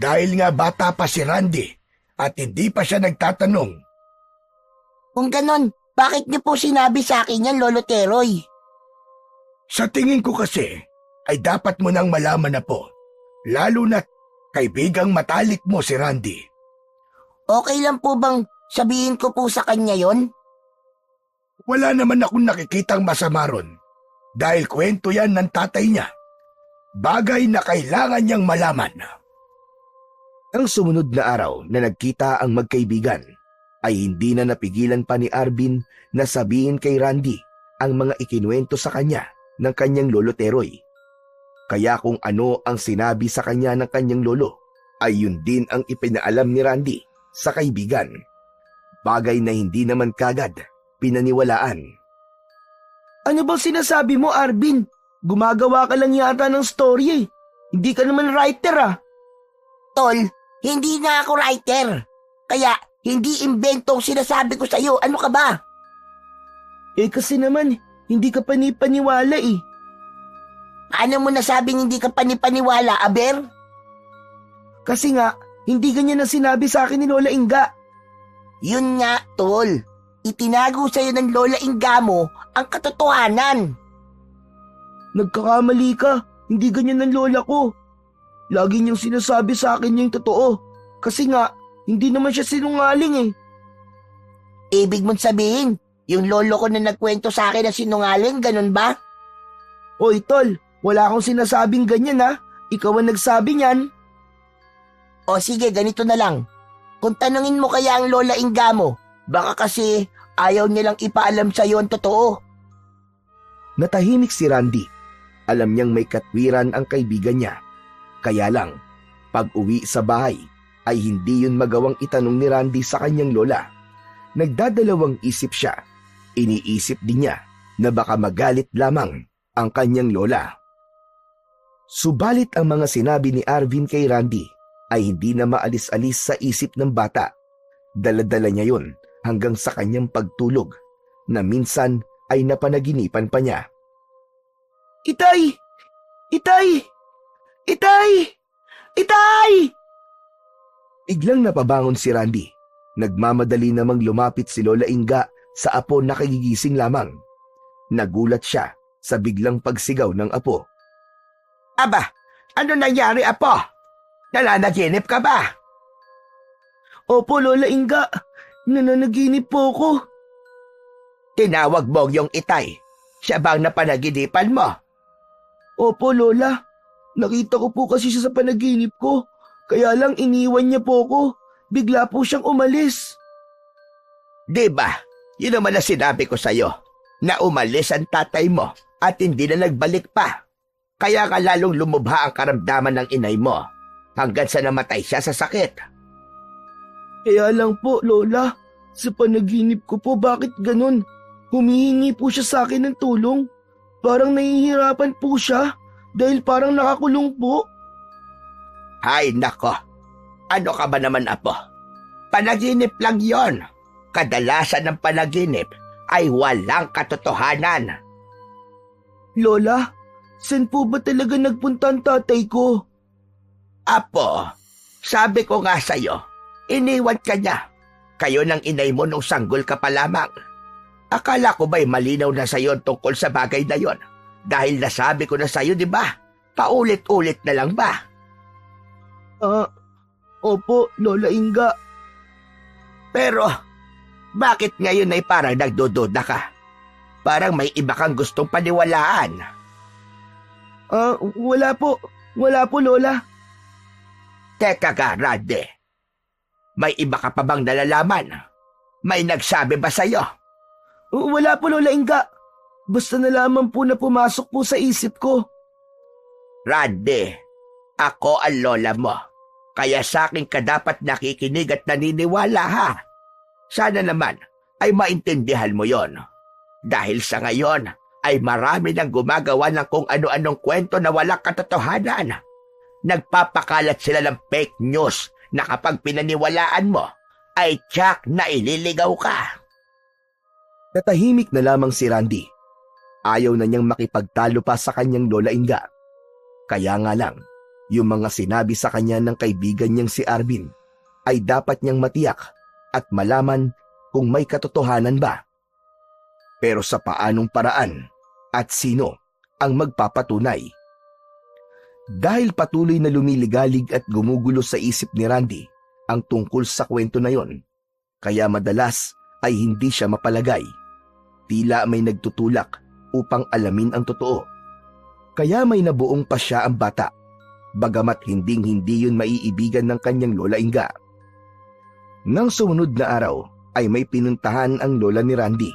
Dahil nga bata pa si Randy at hindi pa siya nagtatanong. Kung ganon, bakit niyo po sinabi sa akin yan, Lolo Teroy? Sa tingin ko kasi ay dapat mo nang malaman na po. Lalo na't kaibigang matalik mo si Randy. Okay lang po bang sabihin ko po sa kanya yon? Wala naman akong nakikitang masama ron. Dahil kwento yan ng tatay niya. Bagay na kailangan niyang malaman. Ang sumunod na araw na nagkita ang magkaibigan ay hindi na napigilan pa ni Arvin na sabihin kay Randy ang mga ikinuwento sa kanya ng kanyang lolo Teroy. Kaya kung ano ang sinabi sa kanya ng kanyang lolo ay yun din ang ipinaalam ni Randy sa kaibigan. Bagay na hindi naman kagad pinaniwalaan. Ano bang sinasabi mo, Arvin? Gumagawa ka lang yata ng story eh. Hindi ka naman writer ah. Tol, hindi nga ako writer. Kaya hindi invento ang sinasabi ko sa iyo. Ano ka ba? Eh kasi naman, hindi ka panipaniwala eh. Paano mo nasabing hindi ka panipaniwala, Aber? Kasi nga, hindi ganyan ang sinabi sa akin ni Lola Inga. Yun nga, Tol. Itinago sa'yo ng Lola Inga mo ang katotohanan. Nagkakamali ka, hindi ganyan ang lola ko. Lagi niyang sinasabi sa akin yung totoo. Kasi nga, hindi naman siya sinungaling eh. Ibig mong sabihin, yung lolo ko na nagkwento sa akin na sinungaling, ganun ba? Oy, Tol, wala akong sinasabing ganyan ha. Ikaw ang nagsabi niyan. O sige, ganito na lang. Kung tanungin mo kaya ang Lola Inga mo, baka kasi ayaw nilang ipaalam sa'yo ang totoo. Natahimik si Randy. Alam niyang may katwiran ang kaibigan niya. Kaya lang, pag uwi sa bahay, ay hindi yun magawang itanong ni Randy sa kanyang lola. Nagdadalawang isip siya. Iniisip din niya na baka magalit lamang ang kanyang lola. Subalit ang mga sinabi ni Arvin kay Randy ay hindi na maalis-alis sa isip ng bata. Dala-dala niya yun hanggang sa kanyang pagtulog na minsan ay napanaginipan pa niya. Itay! Itay! Itay! Itay! Biglang napabangon si Randy. Nagmamadali namang lumapit si Lola Inga sa apo na kagigising lamang. Nagulat siya sa biglang pagsigaw ng apo. Aba, ano nangyari, Apo? Nananaginip ka ba? Opo, Lola Inga. Nananaginip po ako. Tinawag mo yung itay. Siya bang napanaginipan mo? Opo, Lola. Nakita ko po kasi siya sa panaginip ko. Kaya lang iniwan niya po ako. Bigla po siyang umalis. Diba, yun naman na sinabi ko sa'yo, na umalis ang tatay mo at hindi na nagbalik pa. Kaya ka lalong lumubha ang karamdaman ng inay mo hanggang sa namatay siya sa sakit. Kaya lang po, Lola. Sa panaginip ko po, bakit ganun? Humihingi po siya sa akin ng tulong. Parang nahihirapan po siya dahil parang nakakulong po. Ay nako, ano ka ba naman, Apo? Panaginip lang yon. Kadalasan ng panaginip ay walang katotohanan. Lola, saan po ba talaga nagpunta ang tatay ko? Apo, sabi ko nga sa'yo, iniwan ka niya. Kayo ng inay mo nung sanggol ka pa lamang. Akala ko ba'y malinaw na sa'yo tungkol sa bagay na yon? Dahil nasabi ko na sa'yo, di ba? Paulit-ulit na lang ba? Opo, Lola Inga. Pero, bakit ngayon ay parang nagdududa ka? Parang may iba kang gustong paniwalaan. Wala po. Wala po, Lola. Teka ka, Randy. May iba ka pa bang nalalaman? May nagsabi ba sa'yo? Wala po, Lola Inga. Basta na lamang po na pumasok po sa isip ko. Randy, ako ang lola mo. Kaya sa akin ka dapat nakikinig at naniniwala, ha? Sana naman, ay maintindihan mo yon. Dahil sa ngayon ay marami nang gumagawa ng kung ano-anong kwento na walang katotohanan. Nagpapakalat sila ng fake news na kapag pinaniwalaan mo, ay tiyak na ililigaw ka. Natahimik na lamang si Randy. Ayaw na niyang makipagtalo pa sa kanyang Lola Inga. Kaya nga lang, yung mga sinabi sa kanya ng kaibigan niyang si Arvin ay dapat niyang matiyak at malaman kung may katotohanan ba. Pero sa paanong paraan at sino ang magpapatunay? Dahil patuloy na lumiligalig at gumugulo sa isip ni Randy ang tungkol sa kwento na yon, kaya madalas ay hindi siya mapalagay. Tila may nagtutulak upang alamin ang totoo. Kaya may nabuong pa siya ang bata, bagamat hinding-hindi yun maiibigan ng kanyang Lola Inga. Nang sumunod na araw ay may pinuntahan ang lola ni Randy.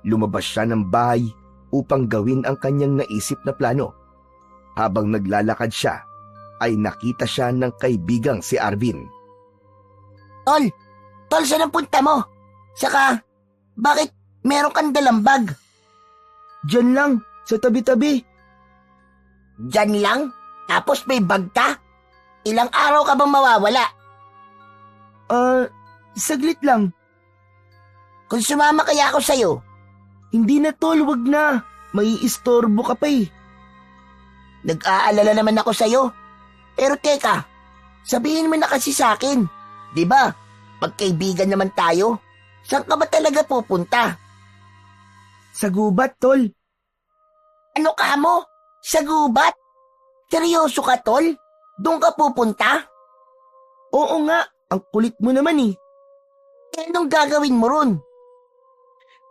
Lumabas siya ng bahay upang gawin ang kanyang naisip na plano. Habang naglalakad siya, ay nakita siya ng kaibigang si Arvin. Tol, saan ang punta mo? Saka, bakit meron kang dalang bag? Diyan lang, sa tabi-tabi. Diyan lang? Tapos may bag ka? Ilang araw ka bang mawawala? Saglit lang. Kung sumama kaya ako sa'yo, Hindi na tol, wag na. May istorbo ka pa eh. nag-aalala naman ako sa'yo. Pero teka, sabihin mo na kasi sa'kin. Di ba, magkaibigan naman tayo. Saan ka ba talaga pupunta? Sa gubat, tol. Ano ka mo? Sa gubat? Seryoso ka, tol? Doon ka pupunta? Oo nga, ang kulit mo naman eh. Eh, anong gagawin mo ron?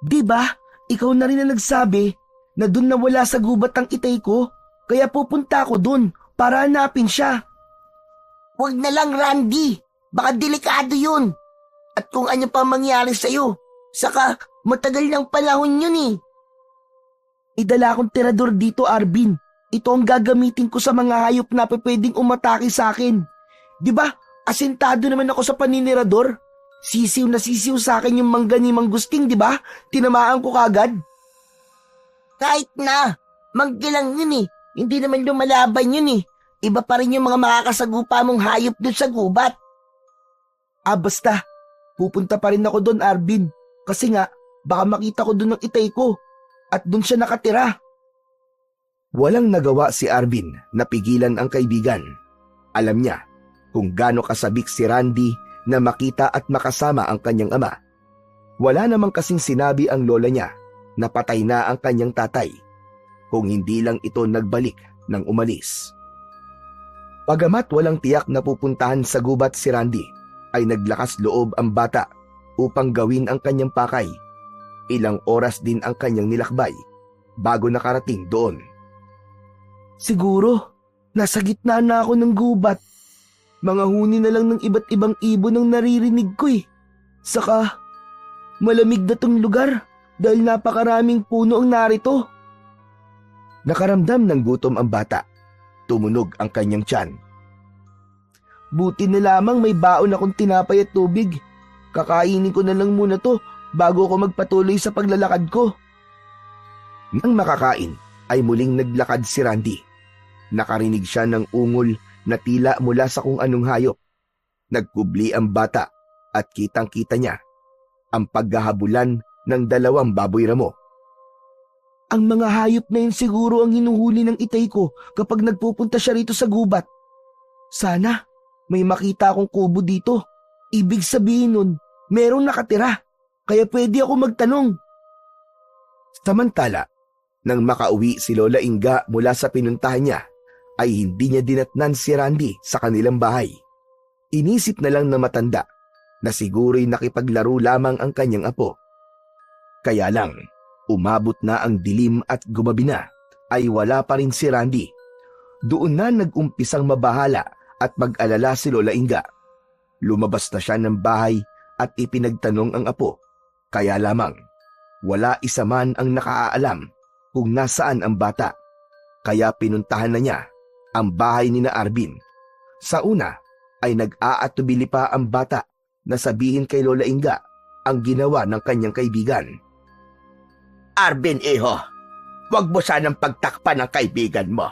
Di ba, ikaw na rin na nagsabi na dun nawala sa gubat ang itay ko, kaya pupunta ako dun para hanapin siya. Huwag na lang, Randy. Baka delikado yun. At kung ano pa mangyari sa'yo, saka matagal ng panahon yun eh. Idala akong tirador dito, Arvin. Ito ang gagamitin ko sa mga hayop na pwedeng umatake sa akin. Di ba, asentado naman ako sa paninirador. Sisiw na sisiw sa akin yung mangga ni Manggusting, di ba? Tinamaan ko kagad. Kahit na, manggilang yun eh. Hindi naman lumalaban yun eh. Iba pa rin yung mga makakasagupa mong hayop doon sa gubat. Basta. Pupunta pa rin ako doon, Arvin. Kasi nga, baka makita ko doon ang itay ko. At doon siya nakatira. Walang nagawa si Arvin na pigilan ang kaibigan. Alam niya kung gaano kasabik si Randy na makita at makasama ang kanyang ama. Wala namang kasing sinabi ang lola niya na patay na ang kanyang tatay, kung hindi lang ito nagbalik nang umalis. Bagamat walang tiyak na pupuntahan sa gubat si Randy, ay naglakas loob ang bata upang gawin ang kanyang pakay. Ilang oras din ang kanyang nilakbay bago nakarating doon. Siguro, nasa gitna na ako ng gubat. Mga huni na lang ng iba't ibang ibon ang naririnig ko eh. Saka, malamig na tong lugar dahil napakaraming puno ang narito. Nakaramdam ng gutom ang bata. Tumunog ang kanyang tiyan. Buti na lamang may baon akong tinapay at tubig. Kakainin ko na lang muna to bago ako magpatuloy sa paglalakad ko. Nang makakain, ay muling naglakad si Randy. Nakarinig siya ng ungol na tila mula sa kung anong hayop. Nagkubli ang bata at kitang-kita niya ang paghahabulan ng dalawang baboy ramo. Ang mga hayop na yun siguro ang hinuhuli ng itay ko kapag nagpupunta siya rito sa gubat. Sana may makita akong kubo dito. Ibig sabihin nun, merong nakatira. Kaya pwede ako magtanong. Samantala, nang makauwi si Lola Inga mula sa pinuntahan niya, ay hindi niya dinatnan si Randy sa kanilang bahay. Inisip na lang na matanda na siguro'y nakipaglaro lamang ang kanyang apo. Kaya lang, umabot na ang dilim at gumabi na, ay wala pa rin si Randy. Doon na nag-umpisang mabahala at mag-alala si Lola Inga. Lumabas na siya ng bahay at ipinagtanong ang apo. Kaya lamang, wala isa man ang nakaalam kung nasaan ang bata. Kaya pinuntahan na niya ang bahay ni na Arvin. Sa una ay nag-aatubili pa ang bata na sabihin kay Lola Inga ang ginawa ng kanyang kaibigan. Arvin, iho, wag mo sanang pagtakpan ng kaibigan mo.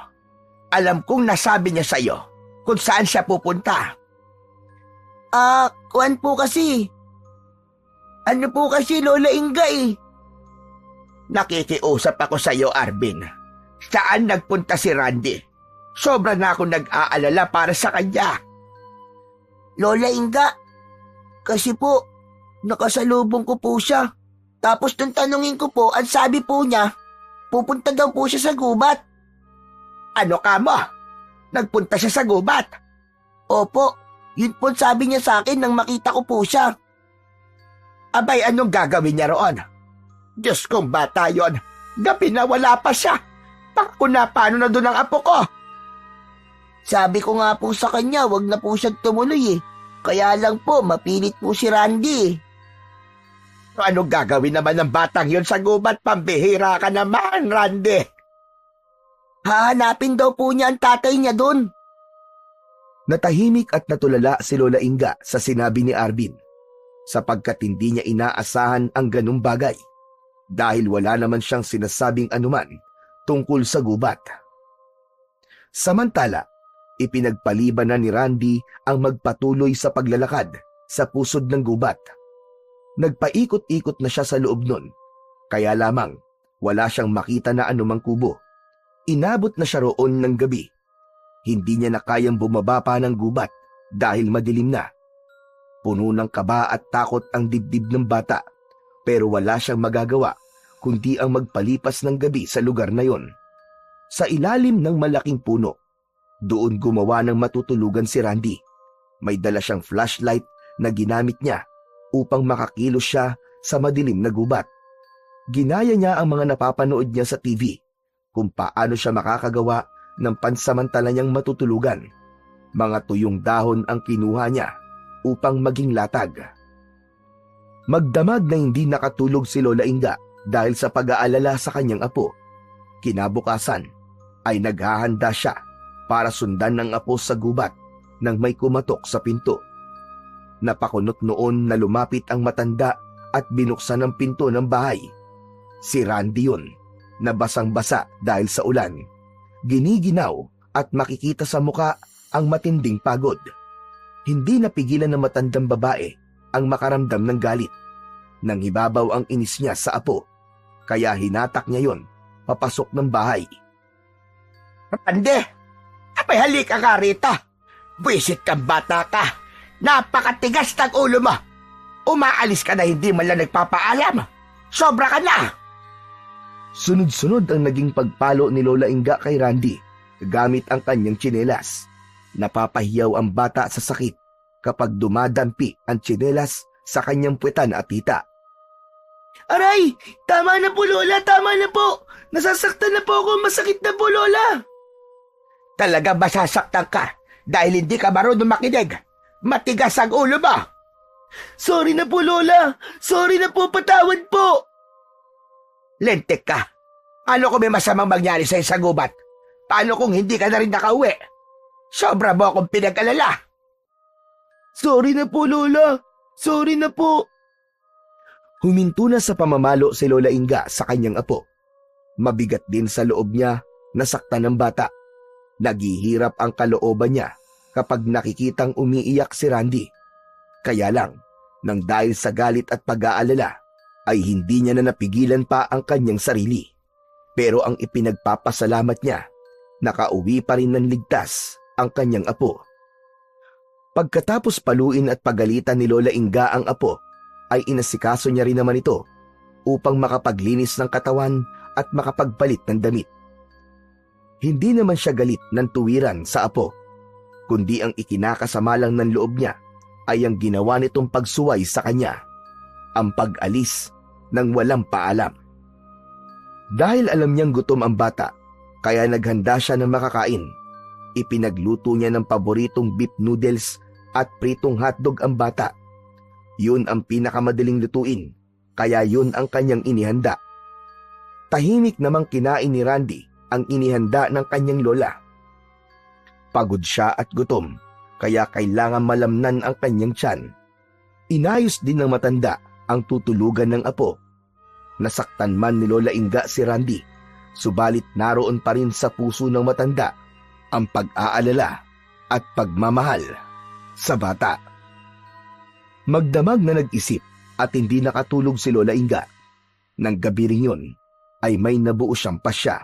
Alam kong nasabi niya sa'yo kung saan siya pupunta. Kuwan po kasi. Ano po kasi, Lola Inga eh. Nakikiusap ako sa'yo, Arvin. Saan nagpunta si Randy? Sobra na ako nag-aalala para sa kanya. Lola Inga, kasi po, nakasalubong ko po siya. Tapos nung tanungin ko po, ang sabi po niya, pupunta daw po siya sa gubat. Ano ka mo? Nagpunta siya sa gubat? Opo, yun po sabi niya sa akin nang makita ko po siya. Abay, anong gagawin niya roon? Diyos kong bata yon. Gabi na wala pa siya. Paano na doon ang apo ko? Sabi ko nga po sa kanya, wag na po siyang tumuloy eh. Kaya lang po, mapilit po si Randy eh. Anong gagawin naman ng batang yon sa gubat? Pambihira ka naman, Randy. Hahanapin daw po niya ang tatay niya doon. Natahimik at natulala si Lola Inga sa sinabi ni Arvin, sapagkat hindi niya inaasahan ang ganung bagay dahil wala naman siyang sinasabing anuman tungkol sa gubat. Samantala, ipinagpaliban na ni Randy ang magpatuloy sa paglalakad sa pusod ng gubat. Nagpaikot-ikot na siya sa loob nun, kaya lamang wala siyang makita na anumang kubo. Inabot na siya roon ng gabi. Hindi niya na kayang bumaba pa ng gubat dahil madilim na. Puno ng kaba at takot ang dibdib ng bata, pero wala siyang magagawa kundi ang magpalipas ng gabi sa lugar na yon. Sa ilalim ng malaking puno, doon gumawa ng matutulugan si Randy. May dala siyang flashlight na ginamit niya upang makakilos siya sa madilim na gubat. Ginaya niya ang mga napapanood niya sa TV kung paano siya makakagawa ng pansamantala niyang matutulugan. Mga tuyong dahon ang kinuha niya upang maging latag. Magdamag na hindi nakatulog si Lola Inga dahil sa pag-aalala sa kanyang apo. Kinabukasan ay naghahanda siya para sundan ng apo sa gubat nang may kumatok sa pinto. Napakunot noon na lumapit ang matanda at binuksan ang pinto ng bahay. Si Randy yun, na basang-basa dahil sa ulan. Giniginaw at makikita sa muka ang matinding pagod. Hindi napigilan ng matandang babae ang makaramdam ng galit. Nang hibabaw ang inis niya sa apo, kaya hinatak niya yon papasok ng bahay. Randy, abay halika ka rito. Buisit kang bata ka. Napakatigas ng ulo mo. Umaalis ka na hindi man lang nagpapaalam. Sobra ka na. Sunod-sunod ang naging pagpalo ni Lola Inga kay Randy gamit ang kanyang tsinelas. Napapahiyaw ang bata sa sakit kapag dumadampi ang tsinelas sa kanyang puwetan at tita. Aray! Tama na po, Lola! Tama na po! Nasasaktan na po ako! Masakit na po, Lola! Talaga masasaktan ka dahil hindi ka marunong makinig. Matigas ang ulo mo. Sorry na po, Lola! Sorry na po! Patawad po! Lentek ka. Ano kung may masamang mangyari sa'yo sa gubat? Paano kung hindi ka na rin nakauwi? Sobra mo akong pinag-alala. Sorry na po, Lola! Sorry na po! Huminto na sa pamamalo si Lola Inga sa kanyang apo. Mabigat din sa loob niya nasaktan ng bata. Naghihirap ang kalooban niya kapag nakikitang umiiyak si Randy. Kaya lang, nang dahil sa galit at pag-aalala, ay hindi niya na napigilan pa ang kanyang sarili. Pero ang ipinagpapasalamat niya, nakauwi pa rin ng ligtas ang kanyang apo. Pagkatapos paluin at pagalitan ni Lola Inga ang apo, ay inasikaso niya rin naman ito upang makapaglinis ng katawan at makapagpalit ng damit. Hindi naman siya galit ng tuwiran sa apo, kundi ang ikinakasama lang ng loob niya ay ang ginawa nitong pagsuway sa kanya, ang pag-alis ng walang paalam. Dahil alam niyang gutom ang bata, kaya naghanda siya ng makakain. Ipinagluto niya ng paboritong beef noodles at pritong hotdog ang bata. Yun ang pinakamadaling lutuin, kaya yun ang kanyang inihanda. Tahimik namang kinain ni Randy ang inihanda ng kanyang lola. Pagod siya at gutom, kaya kailangan malamnan ang kanyang tiyan. Inayos din ng matanda ang tutulugan ng apo. Nasaktan man ni Lola Inga si Randy, subalit naroon pa rin sa puso ng matanda ang pag-aalala at pagmamahal sa bata. Magdamag na nag-isip at hindi nakatulog si Lola Inga. Nang gabi rin yun ay may nabuo siyang pasya.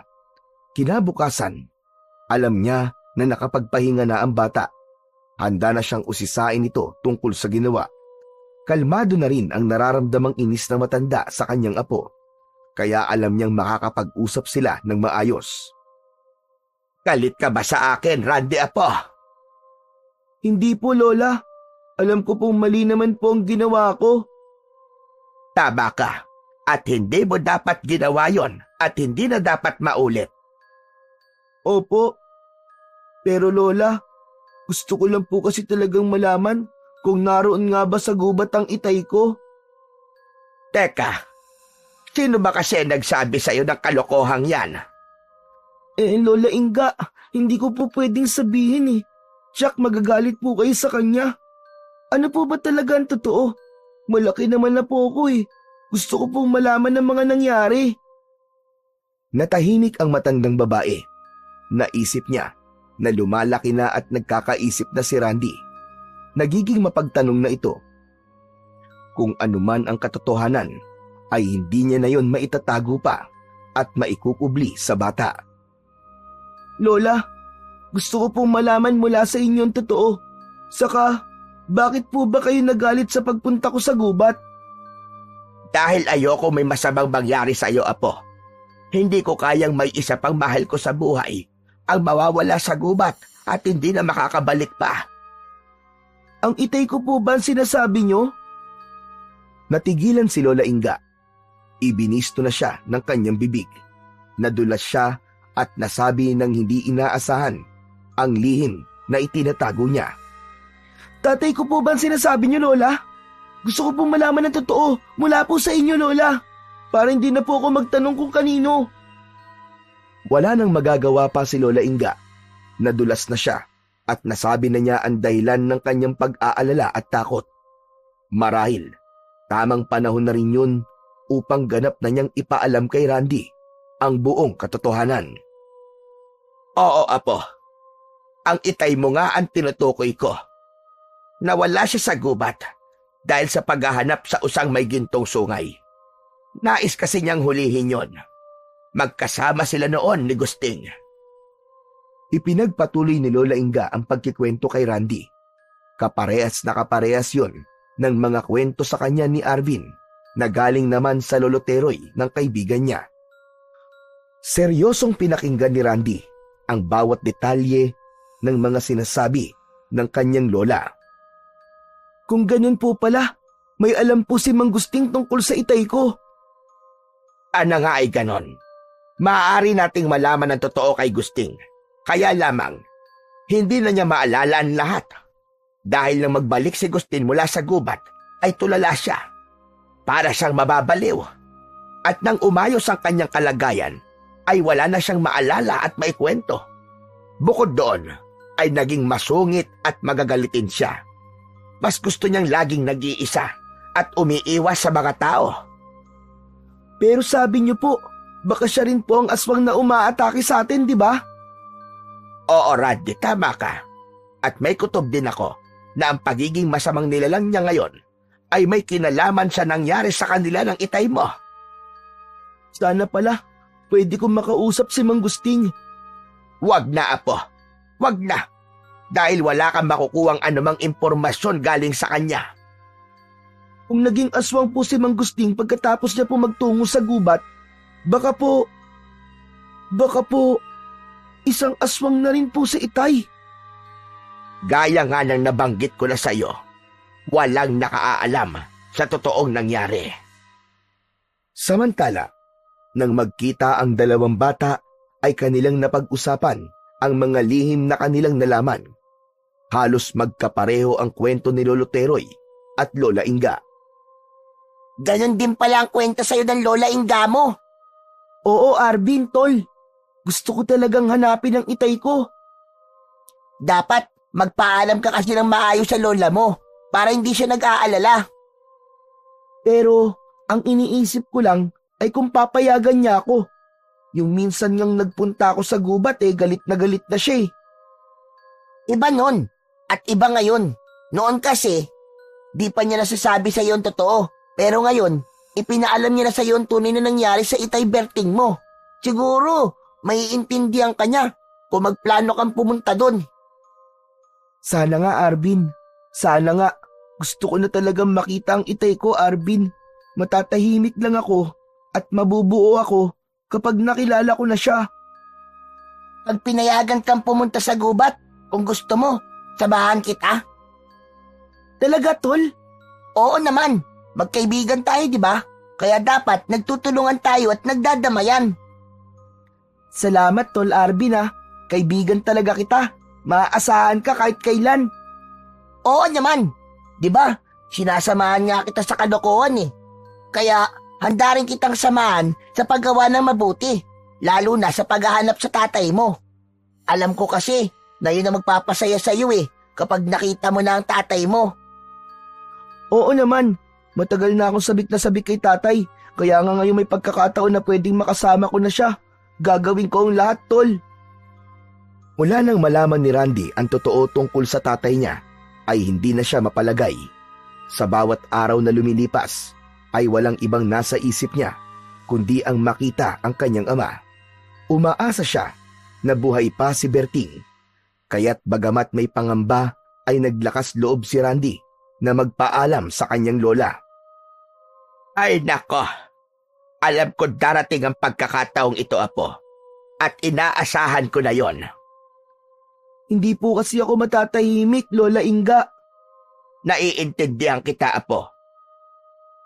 Kinabukasan, alam niya na nakapagpahinga na ang bata. Handa na siyang usisain ito tungkol sa ginawa. Kalmado na rin ang nararamdamang inis ng matanda sa kanyang apo. Kaya alam niyang makakapag-usap sila ng maayos. Galit ka ba sa akin, Randy Apo? Hindi po, Lola. Alam ko pong mali naman po ang ginawa ko. Tama ka. At hindi mo dapat ginawa yon at hindi na dapat maulit. Opo. Pero Lola, gusto ko lang po kasi talagang malaman kung naroon nga ba sa gubat ang itay ko. Teka, sino ba kasi nagsabi sa'yo ng kalokohang yan? Lola Inga, hindi ko po pwedeng sabihin eh. Jack, magagalit po kayo sa kanya. Ano po ba talaga ang totoo? Malaki naman na po ako eh. Gusto ko pong malaman ng mga nangyari. Natahimik ang matandang babae. Naisip niya na lumalaki na at nagkakaisip na si Randy. Nagiging mapagtanong na ito. Kung anuman ang katotohanan, ay hindi niya na yon maitatago pa at maikukubli sa bata. Lola, gusto ko pong malaman mula sa inyo ang totoo. Saka, bakit po ba kayo nagalit sa pagpunta ko sa gubat? Dahil ayoko may masamang mangyari sa iyo, Apo. Hindi ko kayang may isa pang mahal ko sa buhay ang mawawala sa gubat at hindi na makakabalik pa. Ang itay ko po ba ang sinasabi nyo? Natigilan si Lola Inga. Ibinisto na siya ng kanyang bibig. Nadulas siya at nasabi ng hindi inaasahan ang lihim na itinatago niya. Tatay ko po ba ang sinasabi nyo, Lola? Gusto ko pong malaman ng totoo mula po sa inyo, Lola. Para hindi na po ako magtanong kung kanino. Wala nang magagawa pa si Lola Inga. Nadulas na siya at nasabi na niya ang dahilan ng kanyang pag-aalala at takot. Marahil, tamang panahon na rin yun upang ganap na niyang ipaalam kay Randy ang buong katotohanan. Oo, Apo. Ang itay mo nga ang tinutukoy ko. Nawala siya sa gubat dahil sa paghahanap sa usang may gintong sungay. Nais kasi niyang hulihin yon. Magkasama sila noon ni Gusting. Ipinagpatuloy ni Lola Inga ang pagkikwento kay Randy. Kaparehas na kaparehas yon ng mga kwento sa kanya ni Arvin na galing naman sa loloteroy ng kaibigan niya. Seryosong pinakinggan ni Randy ang bawat detalye ng mga sinasabi ng kanyang lola. Kung ganun po pala, may alam po si Mang Gusting tungkol sa itay ko. Ano nga ay ganon? Maaari nating malaman ang totoo kay Gusting. Kaya lamang, hindi na niya maalala ang lahat. Dahil nang magbalik si Gusting mula sa gubat, ay tulala siya. Para siyang mababaliw. At nang umayos ang kanyang kalagayan, ay wala na siyang maalala at maikwento. Bukod doon, ay naging masungit at magagalitin siya. Mas gusto niyang laging nag-iisa at umiiwas sa mga tao. Pero sabi niyo po, baka siya rin po ang aswang na umaatake sa atin, di ba? Oo, Randy, tama ka. At may kutob din ako na ang pagiging masamang nilalang niya ngayon ay may kinalaman sa nangyari sa kanila ng itay mo. Sana pala, pwede kong makausap si Mang Gusting. Wag na, Apo. Wag na. Dahil wala kang makukuhang anumang impormasyon galing sa kanya. Kung naging aswang po si Mang Gusting pagkatapos niya po magtungo sa gubat, baka po, isang aswang na rin po si itay. Gaya nga ng nabanggit ko na sa iyo, walang nakaalam sa totoong nangyari. Samantala, nang magkita ang dalawang bata, ay kanilang napag-usapan ang mga lihim na kanilang nalaman. Halos magkapareho ang kwento ni Lolo Teroy at Lola Inga. Ganon din pala ang kwento sa'yo ng Lola Inga mo. Oo, Arvin, tol. Gusto ko talagang hanapin ang itay ko. Dapat magpaalam ka kasi ng maayos sa lola mo para hindi siya nag-aalala. Pero ang iniisip ko lang ay kung papayagan niya ako. Yung minsan ngang nagpunta ako sa gubat galit na siya eh. Iba nun. At iba ngayon. Noon kasi, di pa niya nasasabi sa iyo ang totoo. Pero ngayon, ipinaalam niya na sa iyo ang tunay na nangyari sa itay Berting mo. Siguro, maiintindihan ka niya kung magplano kang pumunta doon. Sana nga, Arvin. Sana nga. Gusto ko na talagang makita ang itay ko, Arvin. Matatahimik lang ako at mabubuo ako kapag nakilala ko na siya. Pag pinayagan kang pumunta sa gubat, kung gusto mo, samahan kita. Talaga, tol? Oo naman, magkaibigan tayo, di ba? Kaya dapat nagtutulungan tayo at nagdadamayan. Salamat, tol Arvin ah. Kaibigan talaga kita. Maaasahan ka kahit kailan. Oo naman, di ba? Sinasamahan nga kita sa kalokohan eh. Kaya handa rin kitang samahan sa paggawa ng mabuti, lalo na sa paghahanap sa tatay mo. Alam ko kasi na yun ang magpapasaya sa iyo kapag nakita mo na ang tatay mo. Oo naman, matagal na akong sabik na sabik kay tatay. Kaya nga ngayon may pagkakataon na pwedeng makasama ko na siya. Gagawin ko ang lahat, tol. Mula nang malaman ni Randy ang totoo tungkol sa tatay niya, ay hindi na siya mapalagay. Sa bawat araw na lumilipas, ay walang ibang nasa isip niya, kundi ang makita ang kanyang ama. Umaasa siya na buhay pa si Berting, kaya't bagamat may pangamba ay naglakas loob si Randy na magpaalam sa kanyang lola. Ay nako, alam ko darating ang pagkakataong ito, apo. At inaasahan ko na yon. Hindi po kasi ako matatahimik, Lola Inga. Naiintindihan kita, apo.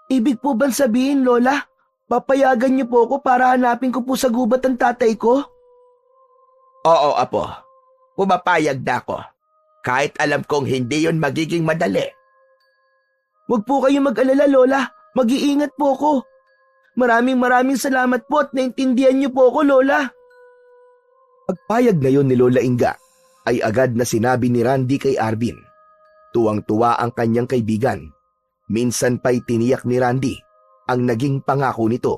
Ibig po bang sabihin, Lola, papayagan niyo po ako para hanapin ko po sa gubat ang tatay ko? Oo, apo. Pumapayag na ako. Kahit alam kong hindi yon magiging madali. Huwag po kayong mag-alala, Lola. Mag-iingat po ako. Maraming salamat po at naintindihan niyo po ako, Lola. Pagpayag ngayon ni Lola Inga, ay agad na sinabi ni Randy kay Arvin. Tuwang-tuwa ang kanyang kaibigan. Minsan pa'y tiniyak ni Randy ang naging pangako nito.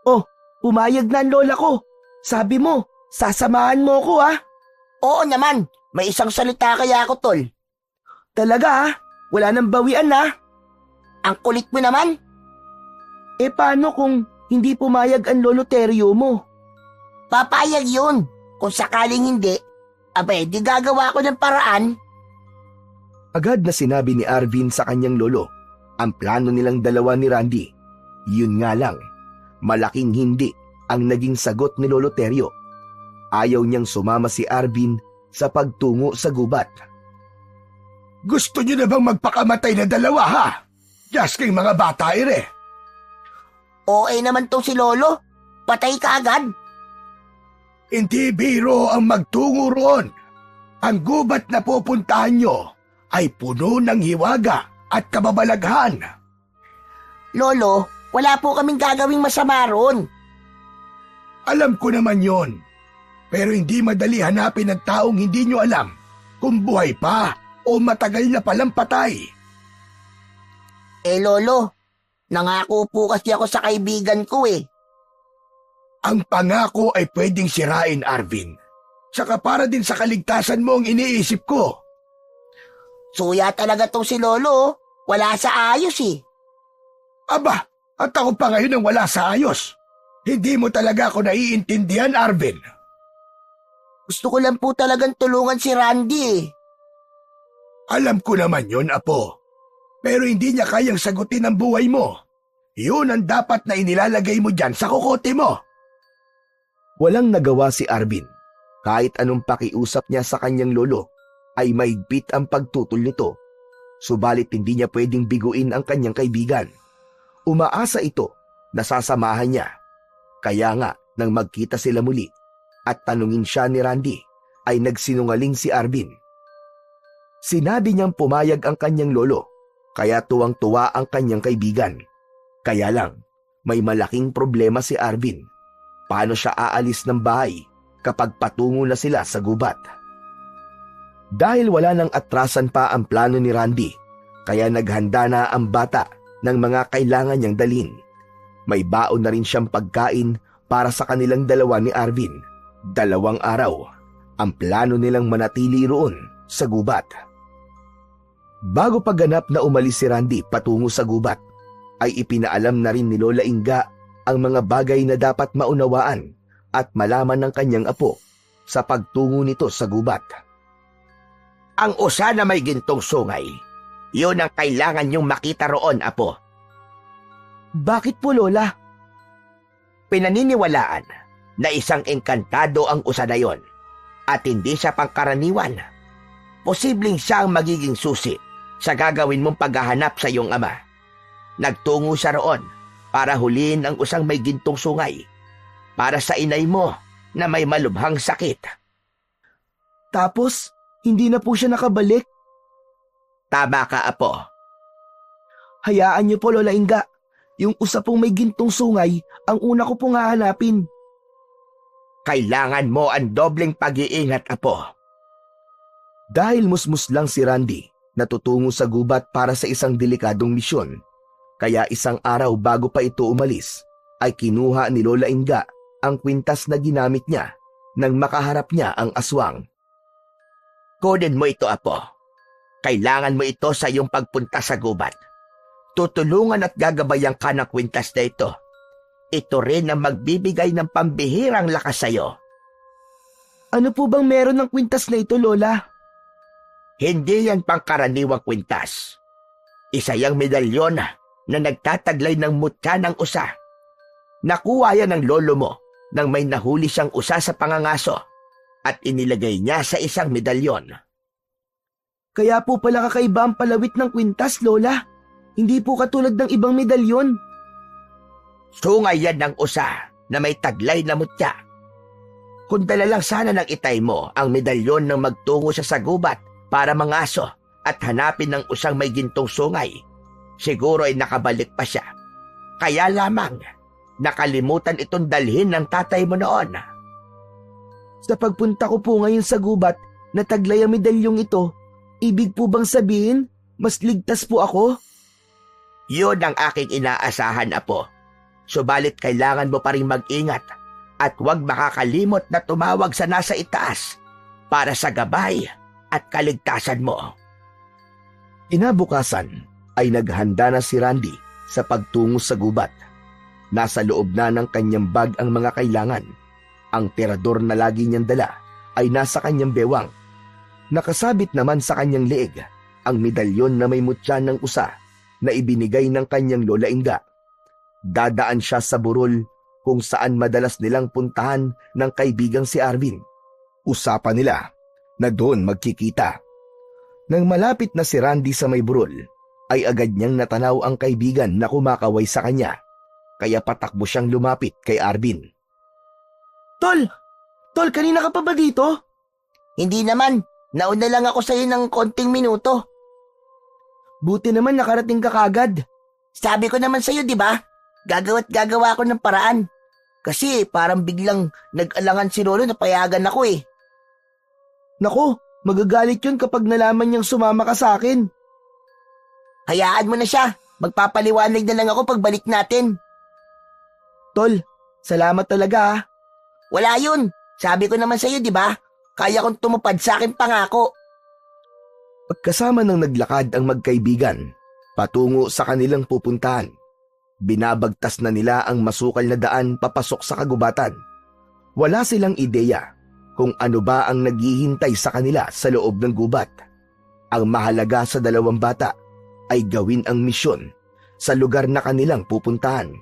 Oh, pumayag na ang lola ko. Sabi mo, sasamahan mo ako ah. Oo naman, may isang salita kaya ako, tol. Talaga ah? Wala nang bawian ah. Ang kulit mo naman. Paano kung hindi pumayag ang lolo Teryo mo? Papayag yun. Kung sakaling hindi, abay, di gagawa ko ng paraan. Agad na sinabi ni Arvin sa kanyang lolo ang plano nilang dalawa ni Randy. Yun nga lang, malaking hindi ang naging sagot ni Lolo Teryo. Ayaw niyang sumama si Arvin sa pagtungo sa gubat. Gusto niyo na bang magpakamatay na dalawa, ha? Jasking mga bata, ire. OA naman tong si Lolo. Patay ka agad. Hindi biro ang magtungo roon. Ang gubat na pupuntahan nyo ay puno ng hiwaga at kababalaghan. Lolo, wala po kaming gagawing masama roon. Alam ko naman yon. Pero hindi madali hanapin ng taong hindi nyo alam kung buhay pa o matagal na palang patay. Lolo, nangako po kasi ako sa kaibigan ko Ang pangako ay pwedeng sirain, Arvin. Saka para din sa kaligtasan mo ang iniisip ko. Suya talaga tong si Lolo. Wala sa ayos Aba, at ako pa ngayon ang wala sa ayos. Hindi mo talaga ako naiintindihan, Arvin. Gusto ko lang po talagang tulungan si Randy Alam ko naman yon, Apo. Pero hindi niya kayang sagutin ang buhay mo. Yun ang dapat na inilalagay mo dyan sa kokote mo. Walang nagawa si Arvin. Kahit anong pakiusap niya sa kanyang lolo, ay maigpit ang pagtutol nito. Subalit hindi niya pwedeng biguin ang kanyang kaibigan. Umaasa ito na sasamahan niya. Kaya nga, nang magkita sila muli at tanungin siya ni Randy, ay nagsinungaling si Arvin. Sinabi niyang pumayag ang kanyang lolo, kaya tuwang-tuwa ang kanyang kaibigan. Kaya lang, may malaking problema si Arvin. Paano siya aalis ng bahay kapag patungo na sila sa gubat? Dahil wala nang atrasan pa ang plano ni Randy, kaya naghanda na ang bata ng mga kailangan niyang dalhin. May baon na rin siyang pagkain para sa kanilang dalawa ni Arvin. 2 araw ang plano nilang manatili roon sa gubat. Bago pagganap na umalis si Randy patungo sa gubat, ay ipinaalam na rin ni Lola Inga ang mga bagay na dapat maunawaan at malaman ng kanyang apo sa pagtungo nito sa gubat. Ang usa na may gintong sungay, yun ang kailangan niyong makita roon, apo. Bakit po, Lola? Pinaniniwalaan na isang engkantado ang usa na yon at hindi siya pangkaraniwan. Posibleng siya ang magiging susi sa gagawin mong paghahanap sa iyong ama. Nagtungo siya roon para huliin ang usang may gintong sungay para sa inay mo na may malubhang sakit. Tapos, hindi na po siya nakabalik. Tama ka, apo. Hayaan niyo po, Lola Inga. Yung usa pong may gintong sungay, ang una ko pong hahanapin. Kailangan mo ang dobleng pag-iingat, apo. Dahil musmus lang si Randy, natutungo sa gubat para sa isang delikadong misyon. Kaya isang araw bago pa ito umalis, ay kinuha ni Lola Inga ang kwintas na ginamit niya nang makaharap niya ang aswang. Kunin mo ito, apo. Kailangan mo ito sa iyong pagpunta sa gubat. Tutulungan at gagabayan ka ng kwintas na ito. Ito rin ang magbibigay ng pambihirang lakas sa iyo. Ano po bang meron ng kwintas na ito, Lola? Hindi yan pangkaraniwang kwintas. Isa yang medalyon na nagtataglay ng mutya ng usa. Nakuha yan ng lolo mo nang may nahuli siyang usa sa pangangaso at inilagay niya sa isang medalyon. Kaya po pala kakaiba ang palawit ng kwintas, Lola. Hindi po katulad ng ibang medalyon. Sungay yan ng usa na may taglay na mutya. Kung dala lang sana ng itay mo ang medalyon nang magtungo siya sa gubat para mangaso at hanapin ng usang may gintong sungay, siguro ay nakabalik pa siya. Kaya lamang, nakalimutan itong dalhin ng tatay mo noon. Sa pagpunta ko po ngayon sa gubat na taglay ang medalyong ito, ibig po bang sabihin, mas ligtas po ako? Yun ang aking inaasahan, apo. Subalit kailangan mo pa rin mag-ingat at huwag makakalimot na tumawag sa nasa itaas para sa gabay at kaligtasan mo. Inabukasan ay naghanda na si Randy sa pagtungo sa gubat. Nasa loob na ng kanyang bag ang mga kailangan. Ang tirador na lagi niyang dala ay nasa kanyang bewang. Nakasabit naman sa kanyang leeg ang medalyon na may mutya ng usa na ibinigay ng kanyang Lola Inga. Dadaan siya sa burol kung saan madalas nilang puntahan ng kaibigang si Arvin. Usapan nila na doon magkikita. Nang malapit na si Randy sa may burol, ay agad niyang natanaw ang kaibigan na kumakaway sa kanya. Kaya patakbo siyang lumapit kay Arvin. Tol! Tol, kanina ka pa ba dito? Hindi naman. Nauna lang ako sa'yo ng konting minuto. Buti naman nakarating ka kagad. Sabi ko naman sa'yo, di ba? Gagawa't gagawa ako ng paraan. Kasi parang biglang nag-alangan si Lolo na payagan ako eh. Naku, magagalit yun kapag nalaman niyang sumama ka sa akin. Hayaan mo na siya. Magpapaliwanag na lang ako pagbalik natin. Tol, salamat talaga ah. Wala yun. Sabi ko naman sa'yo, di ba? Kaya kong tumupad sa akin pangako. Pagkasama ng naglakad ang magkaibigan, patungo sa kanilang pupuntahan, binabagtas na nila ang masukal na daan papasok sa kagubatan. Wala silang ideya kung ano ba ang naghihintay sa kanila sa loob ng gubat. Ang mahalaga sa dalawang bata ay gawin ang misyon sa lugar na kanilang pupuntahan.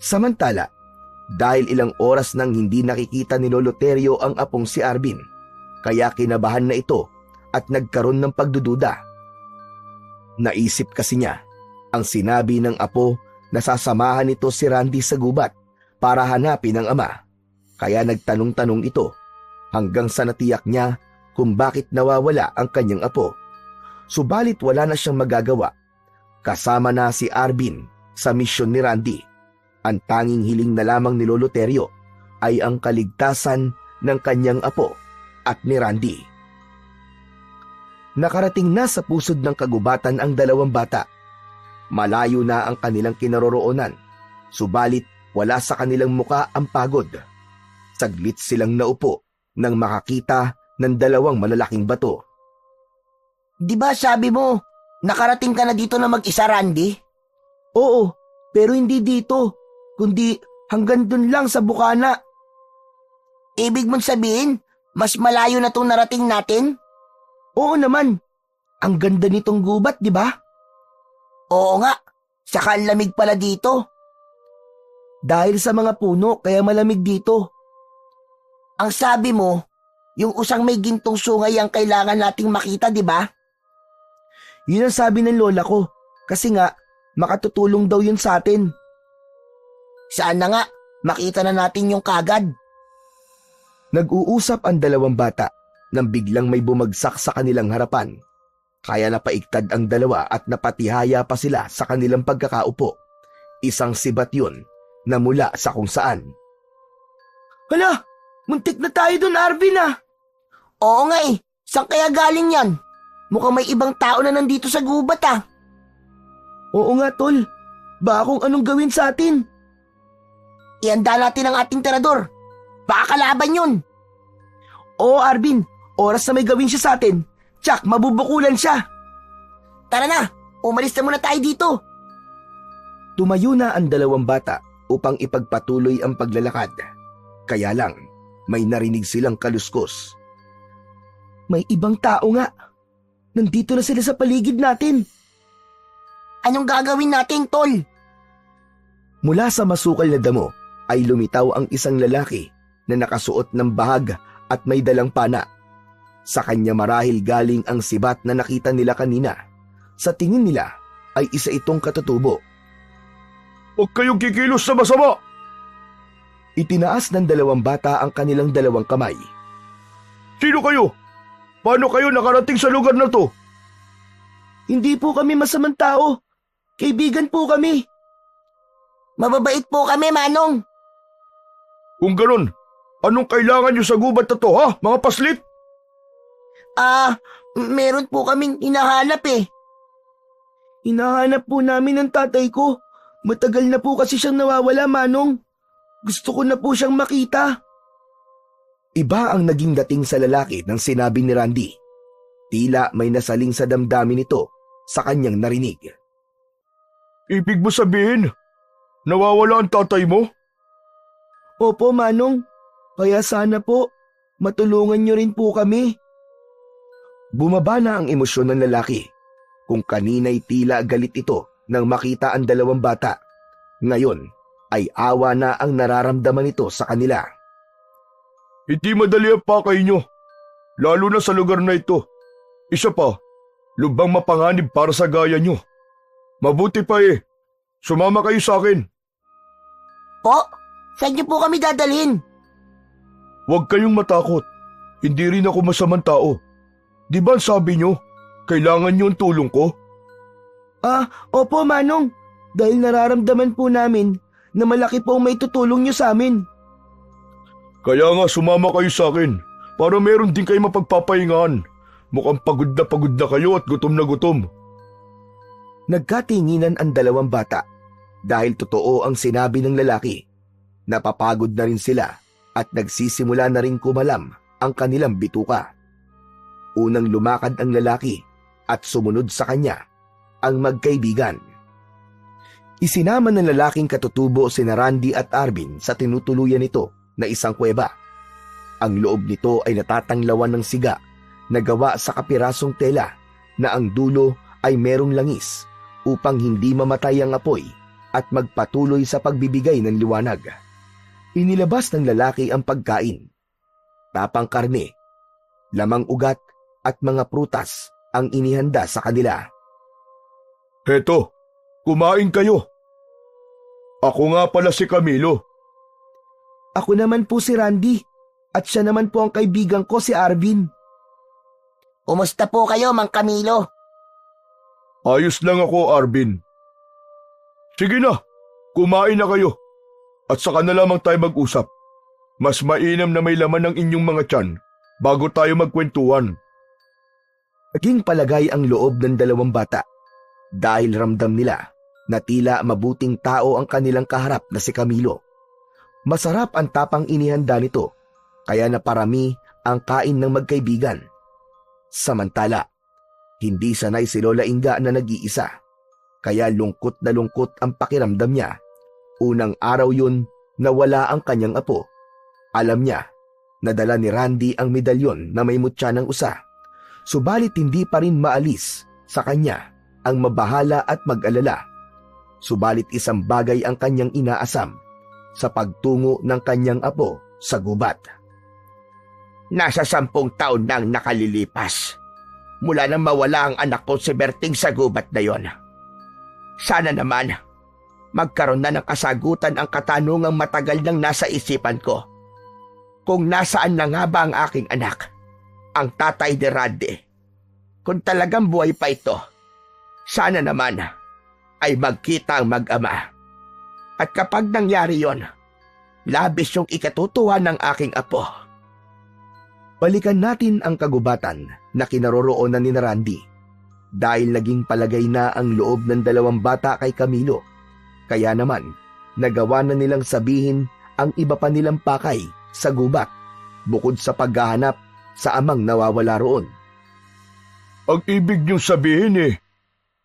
Samantala, dahil ilang oras nang hindi nakikita ni Lolo Terio ang apong si Arvin, kaya kinabahan na ito at nagkaroon ng pagdududa. Naisip kasi niya ang sinabi ng apo na sasamahan nito si Randy sa gubat para hanapin ang ama. Kaya nagtanong-tanong ito hanggang sa natiyak niya kung bakit nawawala ang kanyang apo. Subalit wala na siyang magagawa. Kasama na si Arvin sa misyon ni Randy. Ang tanging hiling na lamang ni Lolo Terio ay ang kaligtasan ng kanyang apo at ni Randy. Nakarating na sa pusod ng kagubatan ang dalawang bata. Malayo na ang kanilang kinaroroonan, subalit wala sa kanilang muka ang pagod. Saglit silang naupo nang makakita ng dalawang malalaking bato. Di ba sabi mo, nakarating ka na dito na mag-isa, Randy? Oo, pero hindi dito, kundi hanggang dun lang sa bukana. Ibig mong sabihin, mas malayo na itong narating natin? Oo naman, ang ganda nitong gubat, di ba? Oo nga, saka ang lamig pala dito. Dahil sa mga puno, kaya malamig dito. Ang sabi mo, yung usang may gintong sungay ang kailangan nating makita, di ba? Yun ang sabi ng lola ko, kasi nga, makatutulong daw yun sa atin. Saan na nga, makita na natin yung kagad. Nag-uusap ang dalawang bata nang biglang may bumagsak sa kanilang harapan. Kaya napaigtad ang dalawa at napatihaya pa sila sa kanilang pagkakaupo. Isang sibat yun na mula sa kung saan. Hala, muntik na tayo dun, Arvin ah! Oo nga eh, saan kaya galing yan? Mukhang may ibang tao na nandito sa gubat ah. Oo nga, tol. Baka kung anong gawin sa atin. Ihanda natin ang ating tirador. Baka kalaban yun. Oo, Arvin. Oras na may gawin siya sa atin. Tsak, mabubukulan siya. Tara na, umalis na muna tayo dito. Tumayo na ang dalawang bata upang ipagpatuloy ang paglalakad. Kaya lang, may narinig silang kaluskos. May ibang tao nga. Nandito na sila sa paligid natin. Anong gagawin natin, tol? Mula sa masukal na damo ay lumitaw ang isang lalaki na nakasuot ng bahag at may dalang pana. Sa kanya marahil galing ang sibat na nakita nila kanina. Sa tingin nila ay isa itong katutubo. Huwag kayong kikilos sa masama! Itinaas ng dalawang bata ang kanilang dalawang kamay. Sino kayo? Paano kayo nakarating sa lugar na to? Hindi po kami masamang tao. Kaibigan po kami. Mababait po kami, Manong. Kung ganun, anong kailangan nyo sa gubat na to, ha, mga paslit? Meron po kaming hinahanap eh. Hinahanap po namin ang tatay ko. Matagal na po kasi siyang nawawala, Manong. Gusto ko na po siyang makita. Iba ang naging dating sa lalaki nang sinabi ni Randy. Tila may nasaling sa damdamin nito sa kanyang narinig. Ibig mo sabihin, nawawala ang tatay mo? Opo, Manong. Kaya sana po, matulungan niyo rin po kami. Bumaba na ang emosyon ng lalaki. Kung kanina'y tila galit ito nang makita ang dalawang bata. Ngayon ay awa na ang nararamdaman nito sa kanila. Hindi madali ang pakay nyo, lalo na sa lugar na ito. Isa pa, lubang mapanganib para sa gaya nyo. Mabuti pa sumama kayo sa akin. Po, saan niyo po kami dadalhin? Huwag kayong matakot, hindi rin ako masamang tao. Di ba sabi nyo, kailangan nyo ang tulong ko? Opo, Manong. Dahil nararamdaman po namin na malaki po ang may tutulong niyo sa amin. Kaya nga sumama kayo sa akin para meron din kayo mapagpapahingaan. Mukhang pagod na kayo at gutom na gutom. Nagkatinginan ang dalawang bata dahil totoo ang sinabi ng lalaki. Napapagod na rin sila at nagsisimula na rin kumalam ang kanilang bituka. Unang lumakad ang lalaki at sumunod sa kanya ang magkaibigan. Isinama ng lalaking katutubo sina Randy at Arvin sa tinutuluyan nito na isang kuweba. Ang loob nito ay natatanglawan ng siga na gawa sa kapirasong tela na ang dulo ay merong langis upang hindi mamatay ang apoy at magpatuloy sa pagbibigay ng liwanag. Inilabas ng lalaki ang pagkain. Tapang karne, lamang ugat at mga prutas ang inihanda sa kanila. Heto, kumain kayo. Ako nga pala si Camilo. Ako naman po si Randy at siya naman po ang kaibigan ko si Arvin. Kumusta po kayo, Mang Camilo? Ayos lang ako, Arvin. Sige na, kumain na kayo. At saka na lamang tayo mag-usap. Mas mainam na may laman ng inyong mga tiyan bago tayo magkwentuhan. Naging palagay ang loob ng dalawang bata dahil ramdam nila na tila mabuting tao ang kanilang kaharap na si Camilo. Masarap ang tapang inihanda nito, kaya naparami ang kain ng magkaibigan. Samantala, hindi sanay si Lola Inga na nag-iisa, kaya lungkot na lungkot ang pakiramdam niya. Unang araw yun na wala ang kanyang apo. Alam niya, nadala ni Randy ang medalyon na may mutya ng usa, subalit hindi pa rin maalis sa kanya ang mabahala at mag-alala. Subalit isang bagay ang kanyang inaasam sa pagtungo ng kanyang apo sa gubat. Nasa 10 taon nang nakalilipas mula nang mawala ang anak ko si Berting sa gubat na yon. Sana naman magkaroon na ng kasagutan ang katanungang matagal nang nasa isipan ko. Kung nasaan na nga ba ang aking anak, ang tatay ni Randy? Kung talagang buhay pa ito, sana naman ay magkita ang mag-ama. At kapag nangyari yon, labis yung ikatutuwa ng aking apo. Balikan natin ang kagubatan na kinaroroonan ni Randy. Dahil naging palagay na ang loob ng dalawang bata kay Camilo, kaya naman nagawa na nilang sabihin ang iba pa nilang pakay sa gubat bukod sa paghahanap sa amang nawawala roon. Ang ibig niyong sabihin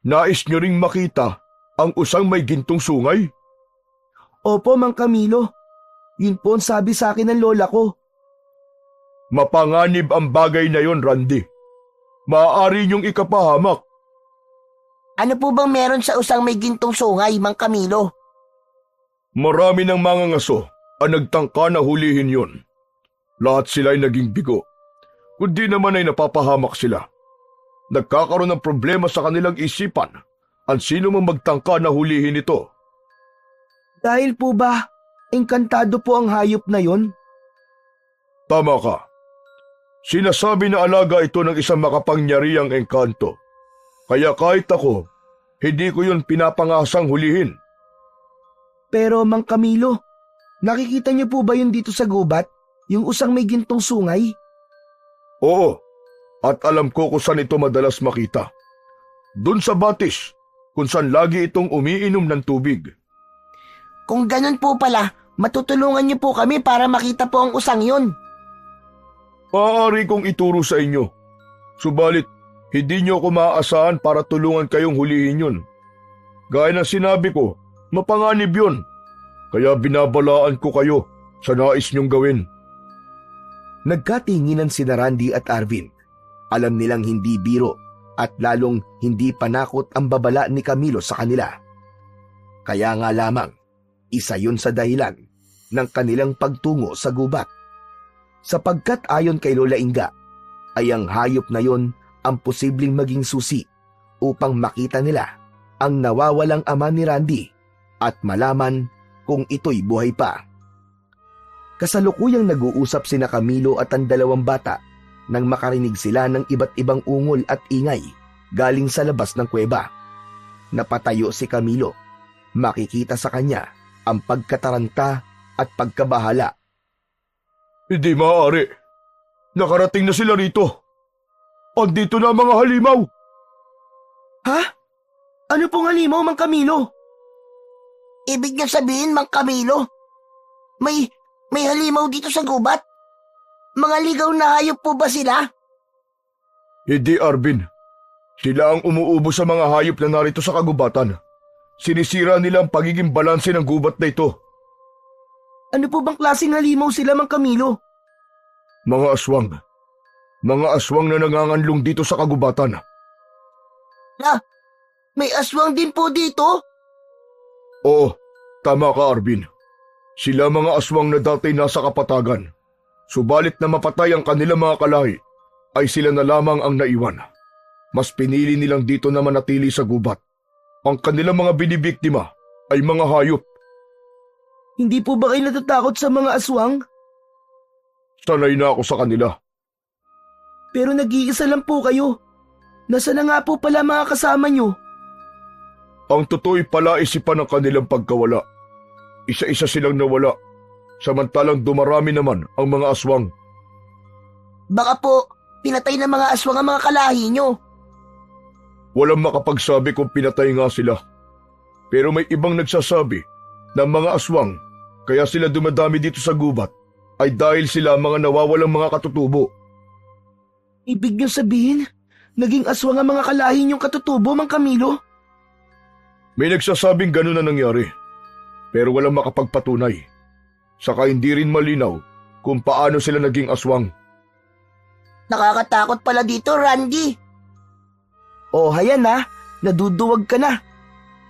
nais niyo ring makita ang usang may gintong sungay? Opo, Mang Camilo. Yun po ang sabi sa akin ng lola ko. Mapanganib ang bagay na yon, Randy. Maaari niyong ikapahamak. Ano po bang meron sa usang may gintong sungay, Mang Camilo? Marami ng mga ngaso ang nagtangka na hulihin yon. Lahat sila ay naging bigo. Kundi naman ay napapahamak sila. Nagkakaroon ng problema sa kanilang isipan ang sino mang magtangka na hulihin ito. Dahil po ba, engkantado po ang hayop na yon? Tama ka. Sinasabi na alaga ito ng isang makapangyarihang engkanto. Kaya kahit ako, hindi ko yun pinapangasang hulihin. Pero Mang Camilo, nakikita niyo po ba yun dito sa gubat? Yung usang may gintong sungay? Oo, at alam ko kung saan ito madalas makita. Doon sa batis, kung saan lagi itong umiinom ng tubig. Kung ganun po pala, matutulungan niyo po kami para makita po ang usang yun. Maaari kong ituro sa inyo. Subalit, hindi niyo ako maaasahan para tulungan kayong hulihin yun. Gaya ng sinabi ko, mapanganib yun. Kaya binabalaan ko kayo sa nais niyong gawin. Nagkatinginan sina Randy at Arvin. Alam nilang hindi biro at lalong hindi panakot ang babala ni Camilo sa kanila. Kaya nga lamang, isa yun sa dahilan ng kanilang pagtungo sa gubat. Sapagkat ayon kay Lola Inga, ay ang hayop na yon ang posibleng maging susi upang makita nila ang nawawalang ama ni Randy at malaman kung ito'y buhay pa. Kasalukuyang nag-uusap sina Camilo at ang dalawang bata nang makarinig sila ng iba't ibang ungol at ingay galing sa labas ng kuweba. Napatayo si Camilo. Makikita sa kanya ang pagkataranta at pagkabahala. Hindi maaari. Nakarating na sila rito. Andito na ang mga halimaw. Ha? Ano pong halimaw, Mang Camilo? Ibig niyang sabihin, Mang Camilo, may halimaw dito sa gubat? Mga ligaw na hayop po ba sila? Hindi, Arvin. Sila ang umuubo sa mga hayop na narito sa kagubatan. Sinisira nila ang pagiging balanse ng gubat na ito. Ano po bang klaseng halimaw sila, Mang Camilo? Mga aswang. Mga aswang na nanganganlong dito sa kagubatan. May aswang din po dito? Oo, tama ka, Arvin. Sila mga aswang na dati nasa kapatagan. Subalit na mapatay ang kanilang mga kalahi, ay sila na lamang ang naiwan. Mas pinili nilang dito na manatili sa gubat. Ang kanilang mga binibiktima ay mga hayop. Hindi po ba kayo natatakot sa mga aswang? Sanay na ako sa kanila. Pero nag-iisa lang po kayo. Nasaan na nga po pala mga kasama nyo? Ang totoo'y palaisipan ng kanilang pagkawala. Isa-isa silang nawala, samantalang dumarami naman ang mga aswang. Baka po, pinatay ng mga aswang ang mga kalahi nyo. Walang makapagsabi kung pinatay nga sila. Pero may ibang nagsasabi na mga aswang kaya sila dumadami dito sa gubat ay dahil sila mga nawawalang mga katutubo. Ibig niyo sabihin, naging aswang ang mga kalahi niyong katutubo, Mang Camilo? May nagsasabing ganun na nangyari, pero walang makapagpatunay. Saka hindi rin malinaw kung paano sila naging aswang. Nakakatakot pala dito, Randy. Oh, hayan na. Naduduwag ka na.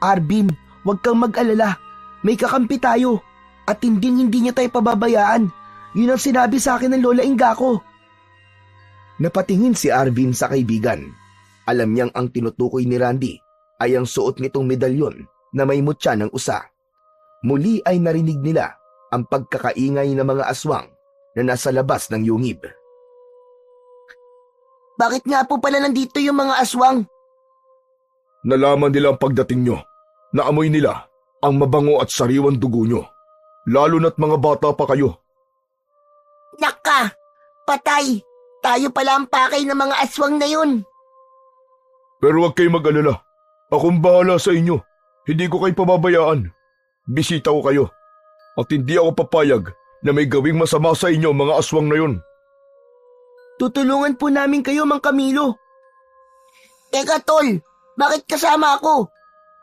Arvin, huwag kang mag-alala. May kakampi tayo. At hindi niya tayo pababayaan. Yun ang sinabi sa akin ng Lola Inga ko. Napatingin si Arvin sa kaibigan. Alam niyang ang tinutukoy ni Randy ay ang suot nitong medalyon na may mutya ng usa. Muli ay narinig nila ang pagkakaingay ng mga aswang na nasa labas ng yungib. Bakit nga po pala nandito yung mga aswang? Nalaman nila ang pagdating nyo. Naamoy nila ang mabango at sariwang dugo nyo. Lalo na't mga bata pa kayo. Naka! Patay! Tayo pala ang pakay ng mga aswang na yun. Pero huwag kayo mag-alala. Akong bahala sa inyo. Hindi ko kayo pababayaan. Bisita ko kayo. At hindi ako papayag na may gawing masama sa inyo mga aswang na yun. Tutulungan po namin kayo, Mang Camilo. Teka, Tol. Bakit kasama ako?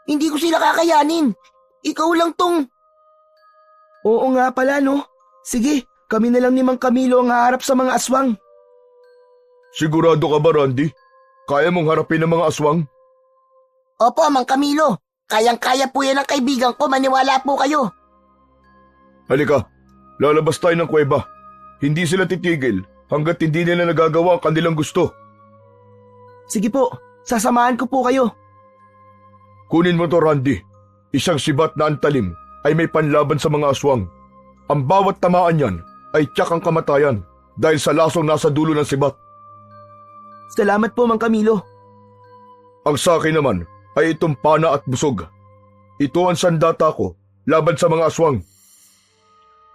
Hindi ko sila kakayanin. Ikaw lang tong... Oo nga pala, no? Sige, kami na lang ni Mang Camilo ang haharap sa mga aswang. Sigurado ka ba, Randy? Kaya mong harapin ang mga aswang? Opo, Mang Camilo. Kayang-kaya po yan ang kaibigan ko. Maniwala po kayo. Halika, lalabas tayo ng kuweba. Hindi sila titigil hanggat hindi nila nagagawa ang kanilang gusto. Sige po, sasamahan ko po kayo. Kunin mo to, Randy. Isang sibat na antalim ay may panlaban sa mga aswang. Ang bawat tamaan yan ay tiyak ang kamatayan dahil sa lasong nasa dulo ng sibat. Salamat po, Mang Camilo. Ang sa akin naman ay itong pana at busog. Ito ang sandata ko laban sa mga aswang.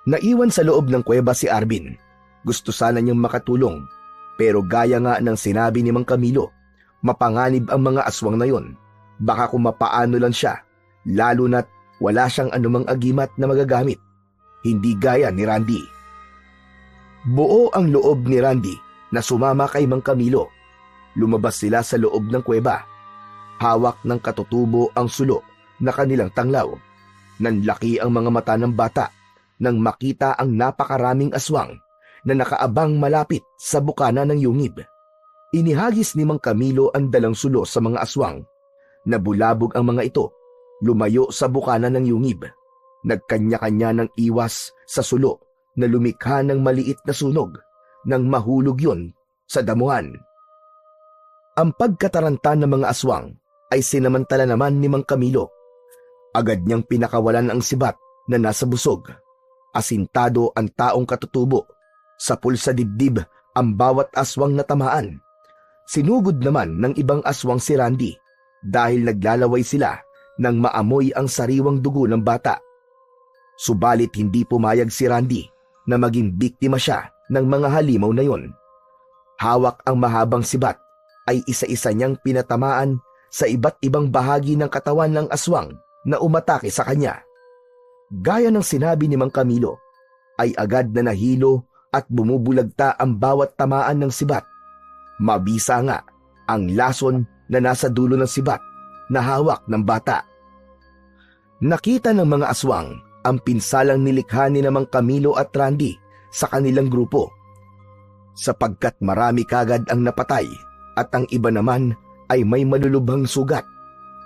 Naiwan sa loob ng kuweba si Arvin. Gusto sana niyang makatulong, pero gaya nga ng sinabi ni Mang Camilo, mapanganib ang mga aswang na yon. Baka kung mapaano lang siya, lalo na't wala siyang anumang agimat na magagamit. Hindi gaya ni Randy. Buo ang loob ni Randy na sumama kay Mang Camilo. Lumabas sila sa loob ng kuweba. Hawak ng katutubo ang sulo na kanilang tanglaw. Nanlaki ang mga mata ng bata nang makita ang napakaraming aswang na nakaabang malapit sa bukana ng yungib. Inihagis ni Mang Camilo ang dalang sulo sa mga aswang. Nabulabog ang mga ito, lumayo sa bukana ng yungib. Nagkanya-kanya ng iwas sa sulo na lumikha ng maliit na sunog nang mahulog yon sa damuhan. Ang pagkataranta ng mga aswang ay sinamantala naman ni Mang Camilo. Agad niyang pinakawalan ang sibat na nasa busog. Asintado ang taong katutubo. Sapul sa dibdib ang bawat aswang na tamaan. Sinugod naman ng ibang aswang si Randy dahil naglalaway sila nang maamoy ang sariwang dugo ng bata. Subalit hindi pumayag si Randy na maging biktima siya ng mga halimaw na yon. Hawak ang mahabang sibat ay isa-isa niyang pinatamaan sa iba't ibang bahagi ng katawan ng aswang na umatake sa kanya. Gaya ng sinabi ni Mang Camilo, ay agad na nahilo at bumubulagta ang bawat tamaan ng sibat. Mabisa nga ang lason na nasa dulo ng sibat na hawak ng bata. Nakita ng mga aswang ang pinsalang nilikha ni Mang Camilo at Randy sa kanilang grupo. Sapagkat marami kagad ang napatay at ang iba naman ay may malulubhang sugat,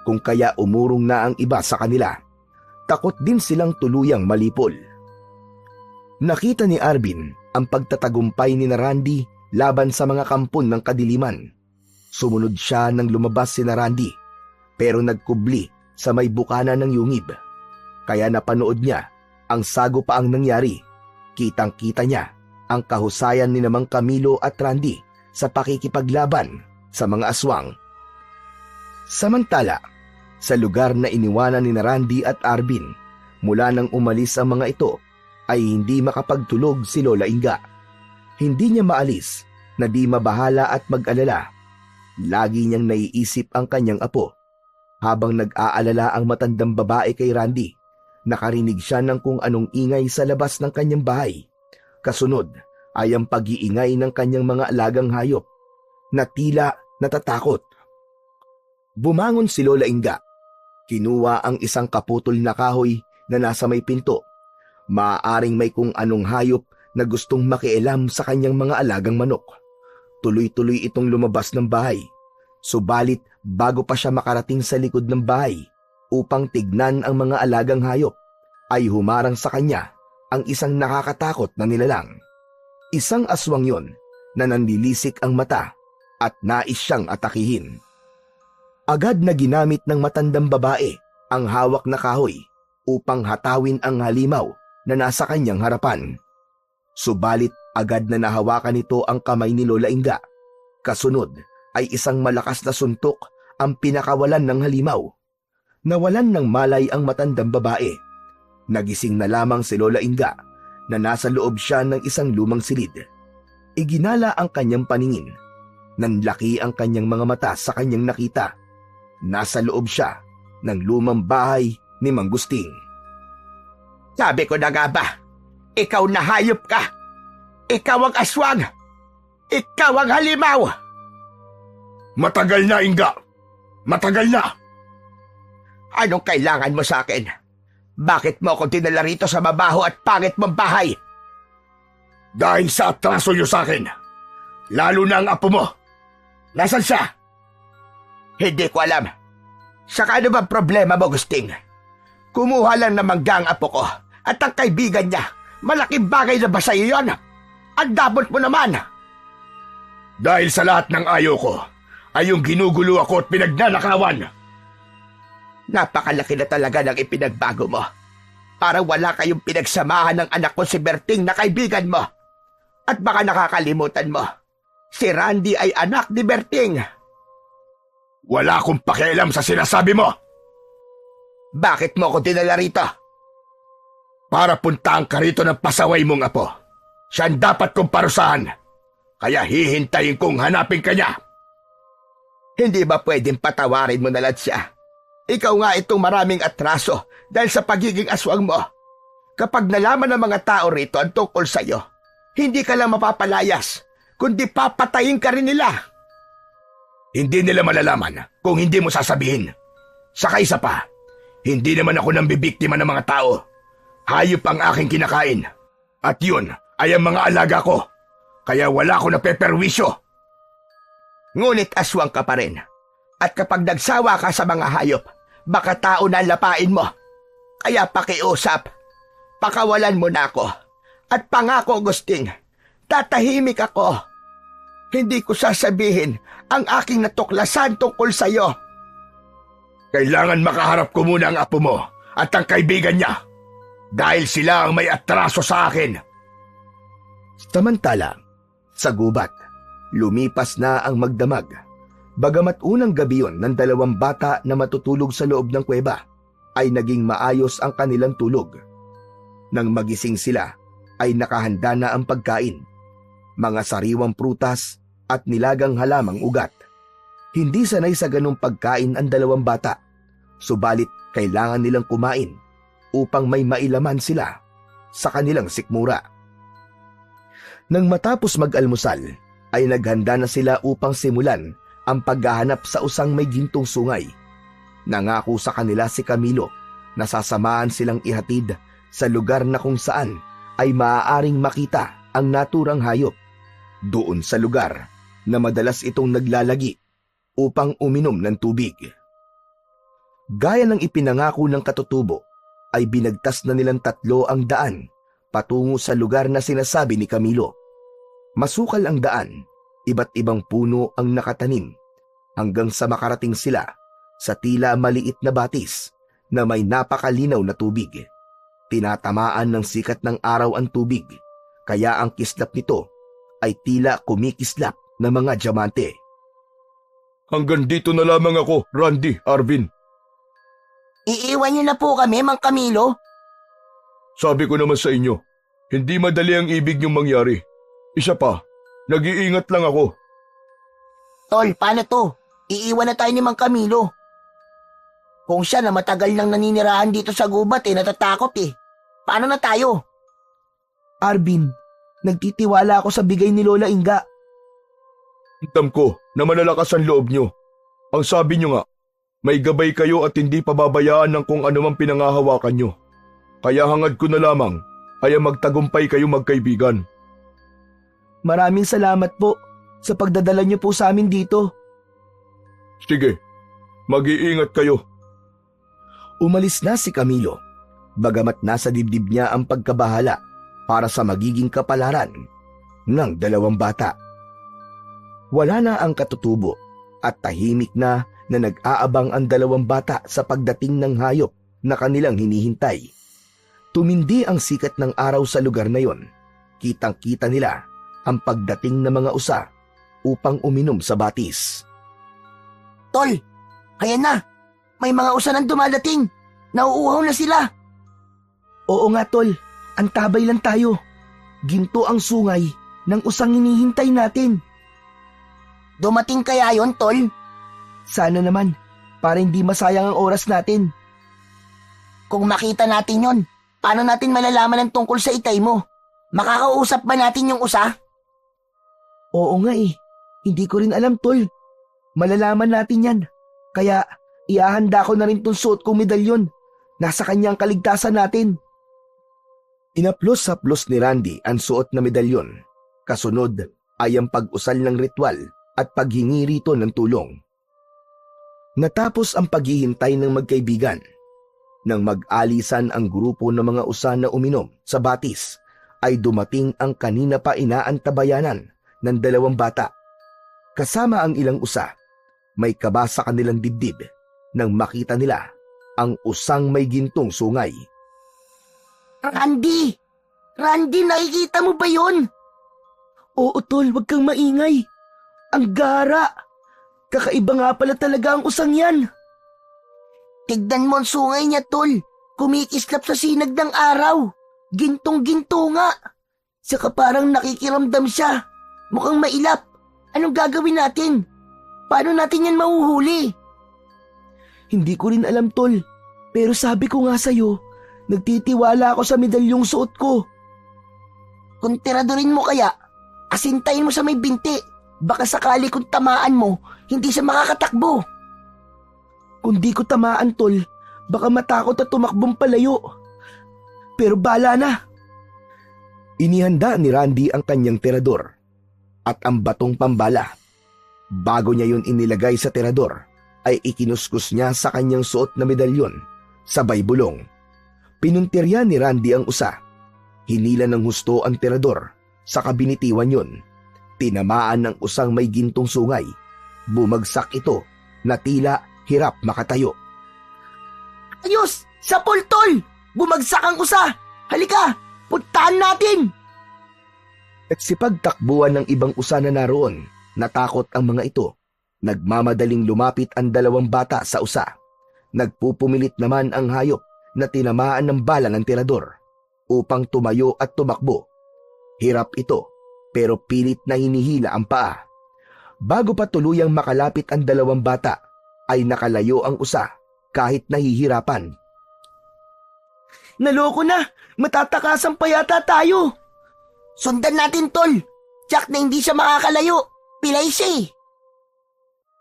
kung kaya umurong na ang iba sa kanila. Takot din silang tuluyang malipol. Nakita ni Arvin ang pagtatagumpay ni Randy laban sa mga kampon ng kadiliman. Sumunod siya nang lumabas si Randy, pero nagkubli sa may bukana ng yungib. Kaya napanood niya ang sagupaang nangyari. Kitang-kita niya ang kahusayan ni Mang Camilo at Randy sa pakikipaglaban sa mga aswang. Samantala, sa lugar na iniwanan ni Randy at Arvin, mula nang umalis ang mga ito, ay hindi makapagtulog si Lola Inga. Hindi niya maalis na di mabahala at mag-alala. Lagi niyang naiisip ang kanyang apo. Habang nag-aalala ang matandang babae kay Randy, nakarinig siya ng kung anong ingay sa labas ng kanyang bahay. Kasunod ay ang pag-iingay ng kanyang mga alagang hayop na tila natatakot. Bumangon si Lola Inga. Kinuha ang isang kaputol na kahoy na nasa may pinto. Maaaring may kung anong hayop na gustong makialam sa kanyang mga alagang manok. Tuloy-tuloy itong lumabas ng bahay. Subalit bago pa siya makarating sa likod ng bahay upang tignan ang mga alagang hayop, ay humarang sa kanya ang isang nakakatakot na nilalang. Isang aswang yon na nanlilisik ang mata at nais siyang atakihin. Agad na ginamit ng matandang babae ang hawak na kahoy upang hatawin ang halimaw na nasa kanyang harapan. Subalit agad na nahawakan nito ang kamay ni Lola Inga. Kasunod ay isang malakas na suntok ang pinakawalan ng halimaw. Nawalan ng malay ang matandang babae. Nagising na lamang si Lola Inga na nasa loob siya ng isang lumang silid. Iginala ang kanyang paningin. Nanlaki ang kanyang mga mata sa kanyang nakita. Nasa loob siya ng lumang bahay ni Mang Gusting. Sabi ko na nga ba, ikaw na hayop ka. Ikaw ang aswang. Ikaw ang halimaw. Matagal na, Inga. Matagal na. Anong kailangan mo sa akin? Bakit mo ako dinala rito sa mabaho at pangit mong bahay? Dahil sa atraso niyo sa akin. Lalo na ang apo mo. Nasaan siya? Hindi ko alam. Saka ano bang problema mo, Gusting? Kumuha lang ng mangga ang apo ko at ang kaibigan niya. Malaking bagay na ba sa'yo yun? Ang dabot mo naman. Dahil sa lahat ng ayaw ko, ay yung ginugulo ako at pinagnanakawan. Napakalaki na talaga ng ipinagbago mo. Para wala kayong pinagsamahan ng anak ko si Berting na kaibigan mo. At baka nakakalimutan mo, si Randy ay anak ni Berting. Wala akong pakialam sa sinasabi mo. Bakit mo ako dinala rito? Para puntaan ka rito ng pasaway mong apo. Siya ang dapat kong parusahan. Kaya hihintayin kong hanapin ka niya. Hindi ba pwedeng patawarin mo na lang siya? Ikaw nga itong maraming atraso dahil sa pagiging aswang mo. Kapag nalaman ng mga tao rito ang tungkol sa'yo, hindi ka lang mapapalayas, kundi papatayin ka rin nila. Hindi nila malalaman kung hindi mo sasabihin. Saka isa pa, hindi naman ako nambibiktima ng mga tao. Hayop ang aking kinakain. At yun ay ang mga alaga ko. Kaya wala ko napeperwisyo. Ngunit aswang ka pa rin. At kapag nagsawa ka sa mga hayop, baka tao na lapain mo. Kaya pakiusap, pakawalan mo na ako. At pangako, Gusting, tatahimik ako. Hindi ko sasabihin ang aking natuklasan tungkol sa'yo. Kailangan makaharap ko muna ang apo mo at ang kaibigan niya. Dahil sila ang may atraso sa akin. Samantala, sa gubat, lumipas na ang magdamag. Bagamat unang gabi yon ng dalawang bata na matutulog sa loob ng kuweba, ay naging maayos ang kanilang tulog. Nang magising sila, ay nakahanda na ang pagkain. Mga sariwang prutas at nilagang halamang ugat. Hindi sanay sa ganong pagkain ang dalawang bata, subalit kailangan nilang kumain upang may mailaman sila sa kanilang sikmura. Nang matapos mag-almusal, ay naghanda na sila upang simulan ang paghahanap sa usang may gintong sungay. Nangako sa kanila si Camilo na sasamahan silang ihatid sa lugar na kung saan ay maaaring makita ang naturang hayop. Doon sa lugar na madalas itong naglalagi upang uminom ng tubig. Gaya ng ipinangako ng katutubo, ay binagtas na nilang tatlo ang daan patungo sa lugar na sinasabi ni Camilo. Masukal ang daan, iba't ibang puno ang nakatanim, hanggang sa makarating sila sa tila maliit na batis na may napakalinaw na tubig. Tinatamaan ng sikat ng araw ang tubig, kaya ang kislap nito ay tila kumikislap na mga diamante. Hanggang dito na lamang ako, Randy, Arvin. Iiwan niyo na po kami, Mang Camilo. Sabi ko naman sa inyo, hindi madali ang ibig niyong mangyari. Isa pa, nag-iingat lang ako. Tol, paano to? Iiwan na tayo ni Mang Camilo. Kung siya na matagal nang naninirahan dito sa gubat natatakot eh. Paano na tayo? Arvin, nagtitiwala ako sa bigay ni Lola Inga. Alam ko na malalakas ang loob nyo. Ang sabi nyo nga, may gabay kayo at hindi pababayaan ng kung ano mang pinangahawakan nyo. Kaya hangad ko na lamang ay ang magtagumpay kayo magkaibigan. Maraming salamat po sa pagdadala niyo po sa amin dito. Sige, mag-iingat kayo. Umalis na si Camilo, bagamat nasa dibdib niya ang pagkabahala para sa magiging kapalaran ng dalawang bata. Wala na ang katutubo at tahimik na nag-aabang ang dalawang bata sa pagdating ng hayop na kanilang hinihintay. Tumindi ang sikat ng araw sa lugar na yon. Kitang-kita nila ang pagdating ng mga usa upang uminom sa batis. Tol, ayan na. May mga usa nang dumadating. Nauuhaw na sila. Oo nga tol, antabay lang tayo. Ginto ang sungay ng usang hinihintay natin. Dumating kaya yon, Tol? Sana naman, para hindi masayang ang oras natin. Kung makita natin yon, paano natin malalaman ang tungkol sa itay mo? Makakausap ba natin yung usa? Oo nga eh, hindi ko rin alam tol. Malalaman natin yan. Kaya iahanda ko na rin tong suot kong medalyon. Nasa kanyang kaligtasan natin. Inaplos-haplos ni Randy ang suot na medalyon. Kasunod ay ang pag-usal ng ritual at paghingi rito ng tulong. Natapos ang paghihintay ng magkaibigan. Nang mag-alisan ang grupo ng mga usa na uminom sa batis, ay dumating ang kanina pa inaantabayanan ng dalawang bata. Kasama ang ilang usa, may kaba sa kanilang dibdib nang makita nila ang usang may gintong sungay. Randy! Randy, nakikita mo ba yun? Oo tol, wag kang maingay. Ang gara! Kakaiba nga pala talaga ang usang yan. Tignan mo ang sungay niya, Tol. Kumikislap sa sinag ng araw. Gintong-ginto nga. Saka parang nakikiramdam siya. Mukhang mailap. Anong gagawin natin? Paano natin yan mahuhuli? Hindi ko rin alam tol. Pero sabi ko nga sa'yo, nagtitiwala ako sa medalyong suot ko. Kung tiradurin mo kaya, asintayin mo sa may binti. Baka sakali kung tamaan mo, hindi siya makakatakbo. Kung di ko tamaan tol, baka matakot at tumakbong palayo. Pero bala na. Inihanda ni Randy ang kanyang tirador at ang batong pambala. Bago niya yun inilagay sa tirador, ay ikinuskus niya sa kanyang suot na medalyon, sabay bulong. Pinuntirya ni Randy ang usa. Hinila ng husto ang tirador, saka binitiwan yun. Tinamaan ng usang may gintong sungay. Bumagsak ito na tila hirap makatayo. Ayos! Sa Tol! Bumagsak ang usa! Halika! Puntahan natin! Nagsipagtakbuhan ng ibang usa na naroon. Natakot ang mga ito. Nagmamadaling lumapit ang dalawang bata sa usa. Nagpupumilit naman ang hayop na tinamaan ng bala ng tirador upang tumayo at tumakbo. Hirap ito, pero pilit na hinihila ang paa. Bago pa tuluyang makalapit ang dalawang bata, ay nakalayo ang usa kahit nahihirapan. Naloko na! Matatakasan pa yata tayo! Sundan natin, Tol! Tsak na hindi siya makakalayo! Pilay siya eh!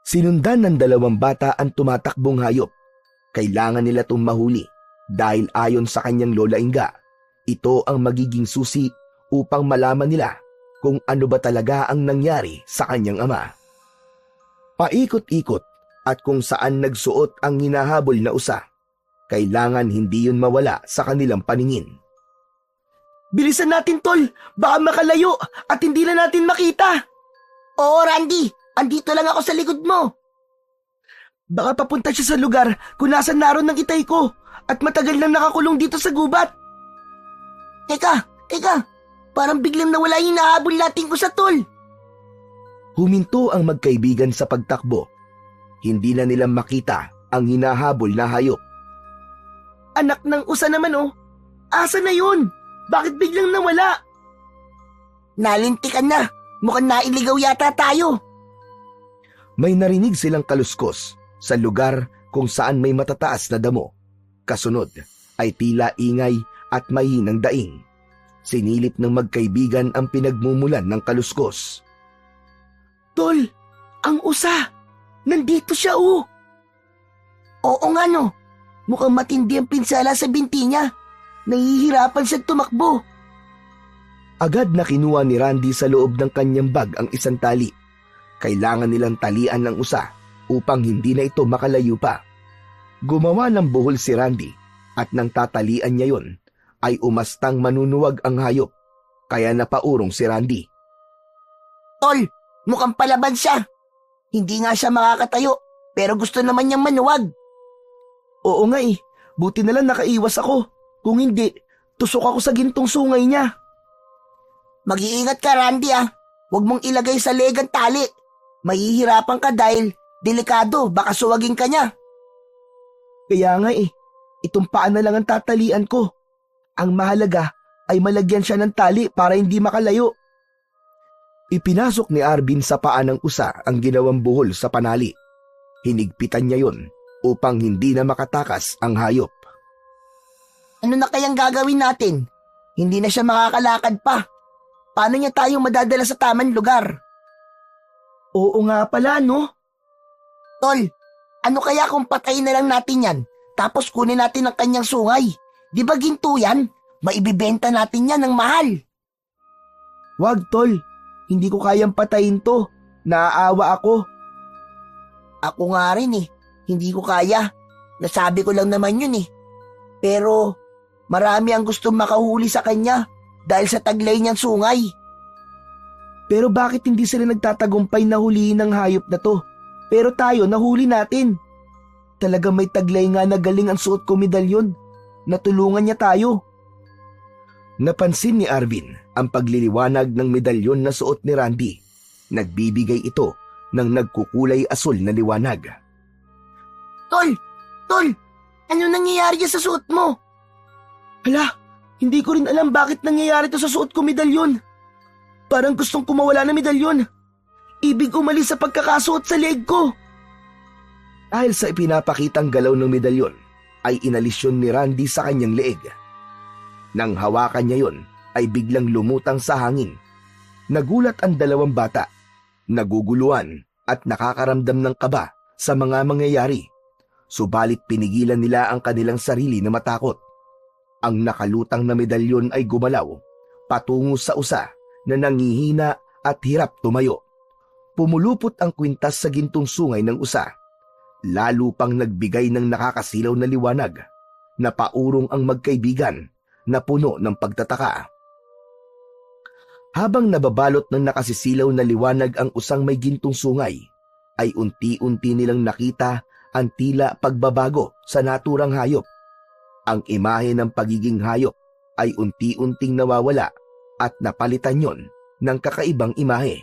Sinundan ng dalawang bata ang tumatakbong hayop. Kailangan nila itong mahuli dahil ayon sa kanyang Lola Inga, ito ang magiging susi upang malaman nila kung ano ba talaga ang nangyari sa kanyang ama. Paikot-ikot at kung saan nagsuot ang hinahabol na usa, kailangan hindi yun mawala sa kanilang paningin. Bilisan natin tol! Baka makalayo at hindi na natin makita! Oo, Randy! Andito lang ako sa likod mo! Baka papunta siya sa lugar kung nasan naroon ng itay ko at matagal nang nakakulong dito sa gubat. Teka! Parang biglang nawala yung nahabol natin ko sa tol. Huminto ang magkaibigan sa pagtakbo. Hindi na nila makita ang hinahabol na hayop. Anak ng usa naman oh! Asa na yun? Bakit biglang nawala? Nalintikan na! Mukhang nailigaw yata tayo! May narinig silang kaluskos sa lugar kung saan may matataas na damo. Kasunod ay tila ingay at mahinang daing. Sinilip ng magkaibigan ang pinagmumulan ng kaluskos. Tol, ang usa! Nandito siya oh! Oo nga no, mukhang matindi ang pinsala sa binti niya. Nahihirapan siya tumakbo. Agad na kinuha ni Randy sa loob ng kanyang bag ang isang tali. Kailangan nilang talian ng usa upang hindi na ito makalayo pa. Gumawa ng buhol si Randy at nang tatalian niya yon ay umastang manunuwag ang hayop. Kaya napaurong si Randy. Tol, mukhang palaban siya. Hindi nga siya makakatayo, pero gusto naman niyang manuwag. Oo nga eh, buti na lang nakaiwas ako. Kung hindi, tusok ako sa gintong sungay niya. Mag-iingat ka, Randy ah. Huwag mong ilagay sa leg ang tali. Mahihirapan ka dahil delikado, baka suwagin ka niya. Kaya nga eh, itong paa na lang ang tatalian ko. Ang mahalaga ay malagyan siya ng tali para hindi makalayo. Ipinasok ni Arvin sa paa ng usa ang ginawang buhol sa panali. Hinigpitan niya yon upang hindi na makatakas ang hayop. Ano na kayang gagawin natin? Hindi na siya makakalakad pa. Paano niya tayong madadala sa tamang lugar? Oo nga pala no? Tol, ano kaya kung patayin na lang natin yan, tapos kunin natin ang kanyang sungay? Di ba ginto yan? Maibibenta natin yan ng mahal. Wag tol, hindi ko kayang patayin to. Naaawa ako. Ako nga rin eh, hindi ko kaya. Nasabi ko lang naman yun eh. Pero marami ang gustong makahuli sa kanya dahil sa taglay niyang sungay. Pero bakit hindi sila nagtatagumpay na huliin ng hayop na to? Pero tayo, nahuli natin. Talaga may taglay nga na galing ang suot ko medalyon. Natulungan niya tayo. Napansin ni Arvin ang pagliliwanag ng medalyon na suot ni Randy. Nagbibigay ito ng nagkukulay asul na liwanag. Tol, ano nangyayari sa suot mo? Hala, hindi ko rin alam bakit nangyayari to sa suot ko medalyon. Parang gustong kumawala na medalyon. Ibig umalis sa pagkakasuot sa leg ko. Dahil sa ipinapakitang galaw ng medalyon, ay inalis yun ni Randy sa kanyang leeg. Nang hawakan niya yon, ay biglang lumutang sa hangin. Nagulat ang dalawang bata, naguguluhan at nakakaramdam ng kaba sa mga mangyayari. Subalit pinigilan nila ang kanilang sarili na matakot. Ang nakalutang na medalyon ay gumalaw, patungo sa usa na nangihina at hirap tumayo. Pumulupot ang kwintas sa gintong sungay ng usa. Lalo pang nagbigay ng nakakasilaw na liwanag. Napaurong ang magkaibigan na puno ng pagtataka. Habang nababalot ng nakasisilaw na liwanag ang usang may gintong sungay, ay unti-unti nilang nakita ang tila pagbabago sa naturang hayop. Ang imahe ng pagiging hayop ay unti-unting nawawala at napalitan yon ng kakaibang imahe.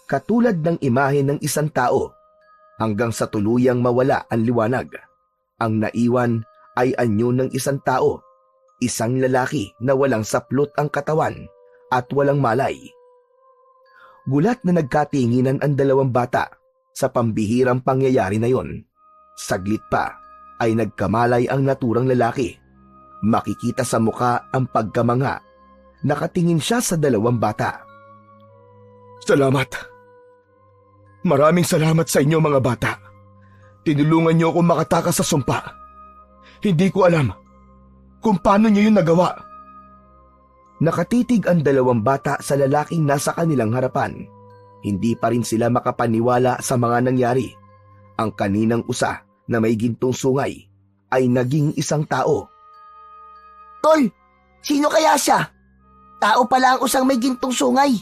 Katulad ng imahe ng isang tao, hanggang sa tuluyang mawala ang liwanag. Ang naiwan ay anyo ng isang tao, isang lalaki na walang saplot ang katawan at walang malay. Gulat na nagkatinginan ang dalawang bata sa pambihirang pangyayari na yon. Saglit pa ay nagkamalay ang naturang lalaki. Makikita sa muka ang pagkamanga. Nakatingin siya sa dalawang bata. Salamat. Maraming salamat sa inyo mga bata. Tinulungan niyo akong makatakas sa sumpa. Hindi ko alam kung paano niyo yun nagawa. Nakatitig ang dalawang bata sa lalaking nasa kanilang harapan. Hindi pa rin sila makapaniwala sa mga nangyari. Ang kaninang usa na may gintong sungay ay naging isang tao. Tol, sino kaya siya? Tao pala ang usang may gintong sungay.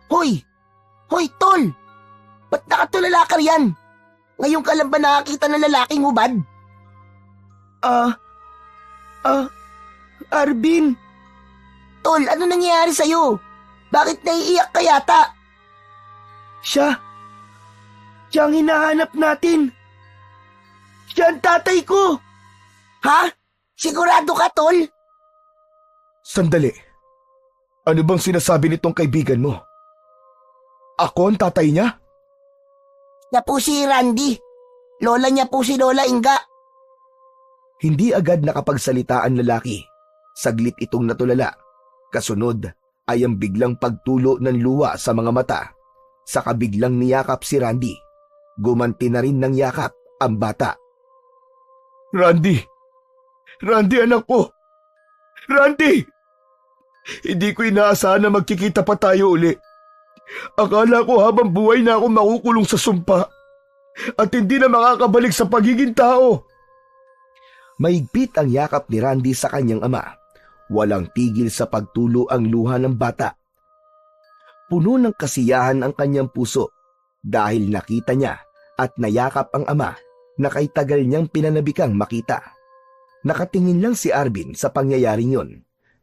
Hoy, tol! Ba't nakatulala ka riyan? Ngayon ka lang ba nakakita ng lalaking hubad? Arvin! Tol, ano nangyayari sa'yo? Bakit naiiyak ka yata? Siya ang hinahanap natin. Siya ang tatay ko. Ha? Sigurado ka, tol? Sandali. Ano bang sinasabi nitong kaibigan mo? Ako ang tatay niya? Na po si Randy. Lola niya po si Lola Inga. Hindi agad nakapagsalita ang lalaki. Saglit itong natulala. Kasunod ay ang biglang pagtulo ng luha sa mga mata. Saka biglang niyakap si Randy. Gumanti na rin ng yakap ang bata. Randy! Randy, anak ko! Randy! Hindi ko inaasahan na magkikita pa tayo uli. Akala ko habang buhay na ako makukulong sa sumpa at hindi na makakabalik sa pagiging tao. Mahigpit ang yakap ni Randy sa kanyang ama. Walang tigil sa pagtulo ang luha ng bata. Puno ng kasiyahan ang kanyang puso dahil nakita niya at nayakap ang ama na kay tagal niyang pinanabikang makita. Nakatingin lang si Arvin sa pangyayaring yon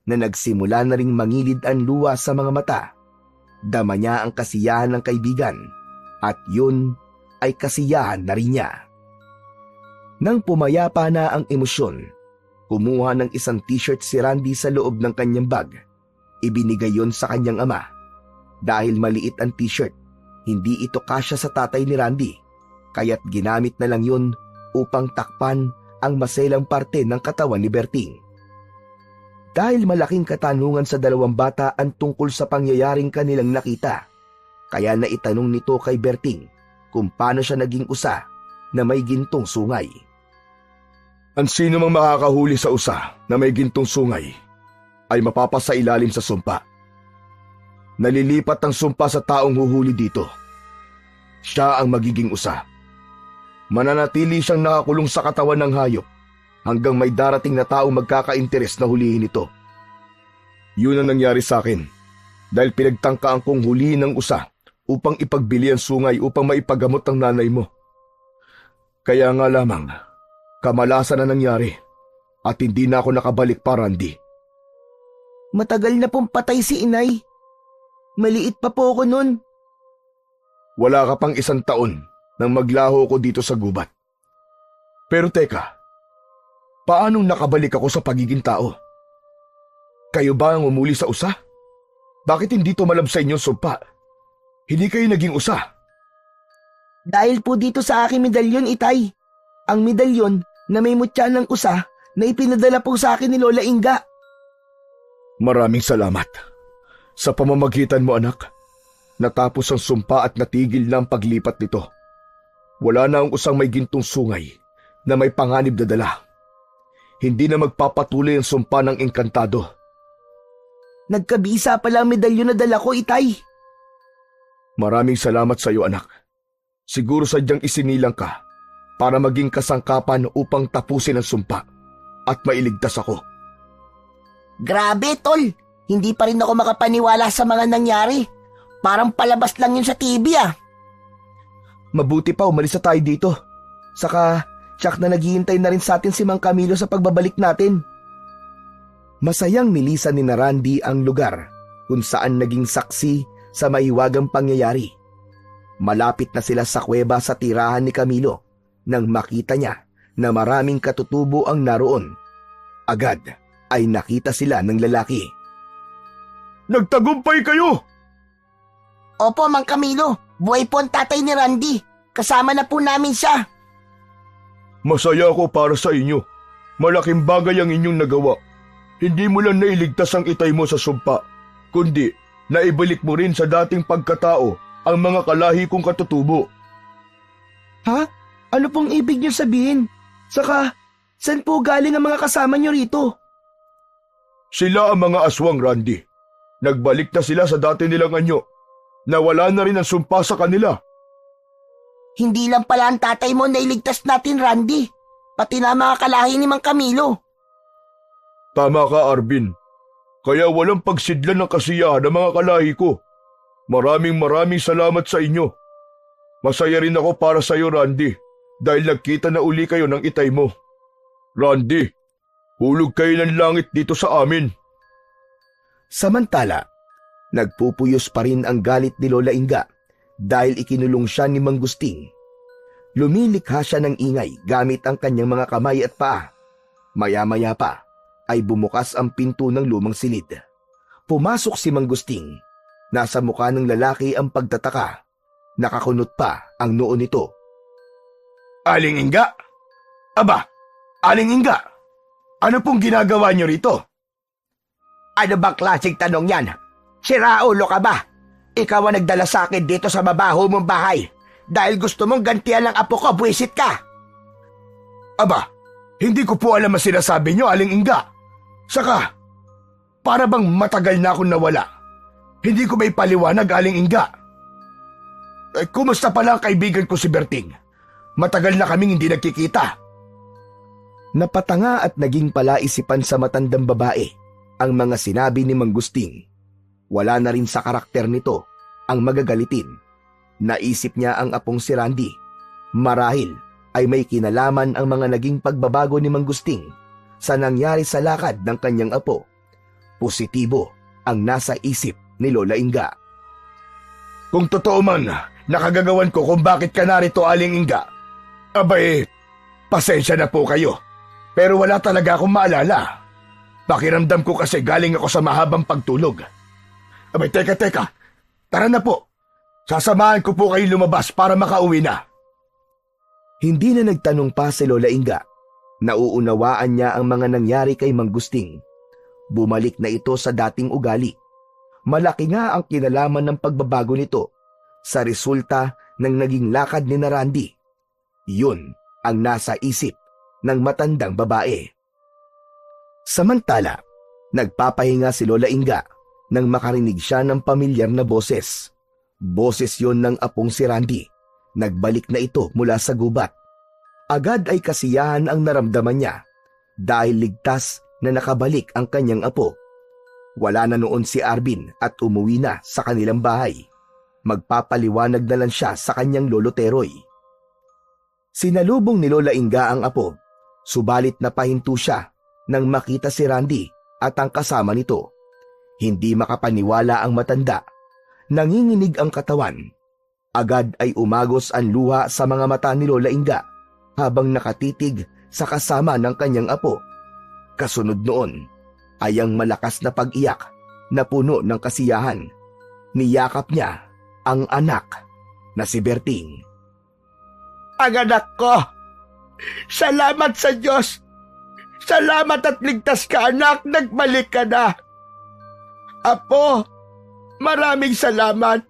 na nagsimula na ring mangilid ang luha sa mga mata. Dama niya ang kasiyahan ng kaibigan at yun ay kasiyahan na rin niya. Nang pumayapa na ang emosyon, kumuha ng isang t-shirt si Randy sa loob ng kanyang bag. Ibinigay yon sa kanyang ama. Dahil maliit ang t-shirt, hindi ito kasya sa tatay ni Randy, kaya't ginamit na lang yun upang takpan ang maselang parte ng katawan ni Berting. Dahil malaking katanungan sa dalawang bata ang tungkol sa pangyayaring kanilang nakita, kaya naitanong nito kay Berting kung paano siya naging usa na may gintong sungay. Ang sino mang makakahuli sa usa na may gintong sungay ay mapapasailalim sa sumpa. Nalilipat ang sumpa sa taong huhuli dito. Siya ang magiging usa. Mananatili siyang nakakulong sa katawan ng hayop hanggang may darating na taong magkaka-interes na hulihin ito. Yun ang nangyari sa akin dahil pinagtangkaan kong hulihin ng usa upang ipagbili ang sungay upang maipagamot ang nanay mo. Kaya nga lamang, kamalasan na nangyari at hindi na ako nakabalik pa, Randy. Matagal na pong patay si inay. Maliit pa po ako nun. Wala ka pang 1 taon nang maglaho ko dito sa gubat. Pero teka, paanong nakabalik ako sa pagiging tao? Kayo ba ang umuli sa usa? Bakit hindi tumalab sa inyong sumpa? Hindi kayo naging usa? Dahil po dito sa aking medalyon, itay. Ang medalyon na may mutya ng usa na ipinadala po sa akin ni Lola Inga. Maraming salamat. Sa pamamagitan mo, anak, natapos ang sumpa at natigil na ang paglipat nito. Wala na ang usang may gintong sungay na may panganib na dala. Hindi na magpapatuloy ang sumpa ng engkantado. Nagkabisa pala ang medalyon na dala ko, itay. Maraming salamat sa iyo, anak. Siguro sadyang isinilang ka para maging kasangkapan upang tapusin ang sumpa at mailigtas ako. Grabe, tol. Hindi pa rin ako makapaniwala sa mga nangyari. Parang palabas lang yun sa TV ah. Mabuti pa umalis na tayo dito. Saka, tsak na naghihintay na rin sa atin si Mang Camilo sa pagbabalik natin. Masayang nilisan ni Randy ang lugar kung saan naging saksi sa mahiwagang pangyayari. Malapit na sila sa kuweba sa tirahan ni Camilo nang makita niya na maraming katutubo ang naroon. Agad ay nakita sila ng lalaki. Nagtagumpay kayo! Opo, Mang Camilo. Buhay po ang tatay ni Randy. Kasama na po namin siya. Masaya ako para sa inyo. Malaking bagay ang inyong nagawa. Hindi mo lang nailigtas ang itay mo sa sumpa, kundi naibalik mo rin sa dating pagkatao ang mga kalahi kong katutubo. Ha? Ano pong ibig niyo sabihin? Saka, saan po galing ang mga kasama niyo rito? Sila ang mga aswang, Randy. Nagbalik na sila sa dati nilang anyo. Nawala na rin ang sumpa sa kanila. Hindi lang pala ang tatay mo na iligtas natin, Randy. Pati na mga kalahi ni Mang Camilo. Tama ka, Arvin. Kaya walang pagsidlan ng kasiyahan ng mga kalahi ko. Maraming salamat sa inyo. Masaya rin ako para sa iyo, Randy, dahil nagkita na uli kayo ng itay mo. Randy, hulog kayo ng langit dito sa amin. Samantala, nagpupuyos pa rin ang galit ni Lola Inga dahil ikinulong siya ni Mang Gusting. Lumilikha siya ng ingay gamit ang kanyang mga kamay at paa. Maya-maya pa ay bumukas ang pinto ng lumang silid. Pumasok si Mang Gusting. Nasa mukha ng lalaki ang pagtataka. Nakakunot pa ang noo nito. Aling Inga? Aba, Aling Inga, ano pong ginagawa niyo rito? Ano bang klaseng tanong yan? Siraulo ka ba? Ikaw ang nagdala sa akin dito sa mabaho mong bahay. Dahil gusto mong gantian ng apo ko, buwisit ka. Aba, hindi ko po alam ang sinasabi niyo, Aling Inga. Saka, para bang matagal na akong nawala. Hindi ko may paliwanag, Aling Inga. Kumusta pala ang kaibigan ko si Berting? Matagal na kaming hindi nagkikita. Napatanga at naging palaisipan sa matandang babae ang mga sinabi ni Mang Gusting. Wala na rin sa karakter nito ang magagalitin. Naisip niya ang apong si Randy. Marahil ay may kinalaman ang mga naging pagbabago ni Mang Gusting sa nangyari sa lakad ng kanyang apo. Positibo ang nasa isip ni Lola Inga. Kung totoo man, nakagagawan ko kung bakit ka narito, Aling Inga. Abay, pasensya na po kayo. Pero wala talaga akong maalala. Pakiramdam ko kasi galing ako sa mahabang pagtulog. Abay, teka. Tara na po. Sasamahan ko po kayo lumabas para makauwi na. Hindi na nagtanong pa si Lola Inga. Nauunawaan niya ang mga nangyari kay Mang Gusting. Bumalik na ito sa dating ugali. Malaki nga ang kinalaman ng pagbabago nito sa resulta ng naging lakad ni Randy. Yun ang nasa isip ng matandang babae. Samantala, nagpapahinga si Lola Inga nang makarinig siya ng pamilyar na boses. Boses yon ng apong si Randy. Nagbalik na ito mula sa gubat. Agad ay kasiyahan ang naramdaman niya dahil ligtas na nakabalik ang kanyang apo. Wala na noon si Arvin at umuwi na sa kanilang bahay. Magpapaliwanag na lang siya sa kanyang lolo Teroy. Sinalubong ni Lola Inga ang apo, subalit napahinto siya nang makita si Randy at ang kasama nito. Hindi makapaniwala ang matanda. Nanginginig ang katawan. Agad ay umagos ang luha sa mga mata ni Lola Inga habang nakatitig sa kasama ng kanyang apo. Kasunod noon ay ang malakas na pag-iyak na puno ng kasiyahan. Niyakap niya ang anak na si Berting. Ang anak ko! Salamat sa Diyos! Salamat at ligtas ka, anak! Nagbalik ka na! Apo, maraming salamat!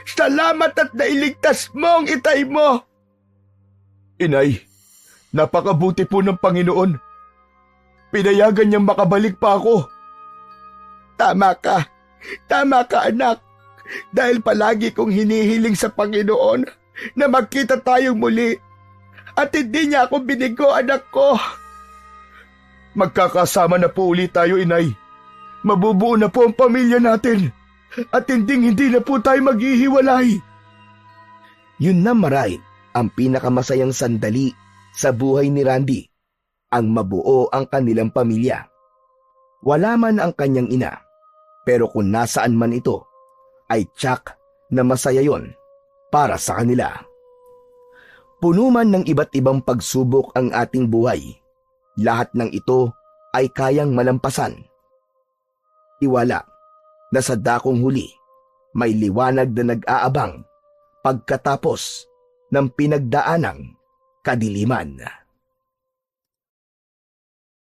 Salamat at nailigtas mo ang itay mo! Inay, napakabuti po ng Panginoon. Pinayagan niyang makabalik pa ako. Tama ka anak. Dahil palagi kong hinihiling sa Panginoon na magkita tayong muli. At hindi niya ako binigo, anak ko. Magkakasama na po ulit tayo, Inay. Mabubuo na po ang pamilya natin. At hindi na po tayo maghihiwalay. Yun na marahil ang pinakamasayang sandali sa buhay ni Randy. Ang mabuo ang kanilang pamilya. Wala man ang kanyang ina, pero kung nasaan man ito, ay tiyak na masaya yon para sa kanila. Puno man ng iba't ibang pagsubok ang ating buhay, lahat ng ito ay kayang malampasan. Iwala na sa dakong huli, may liwanag na nag-aabang pagkatapos ng pinagdaanang kadiliman.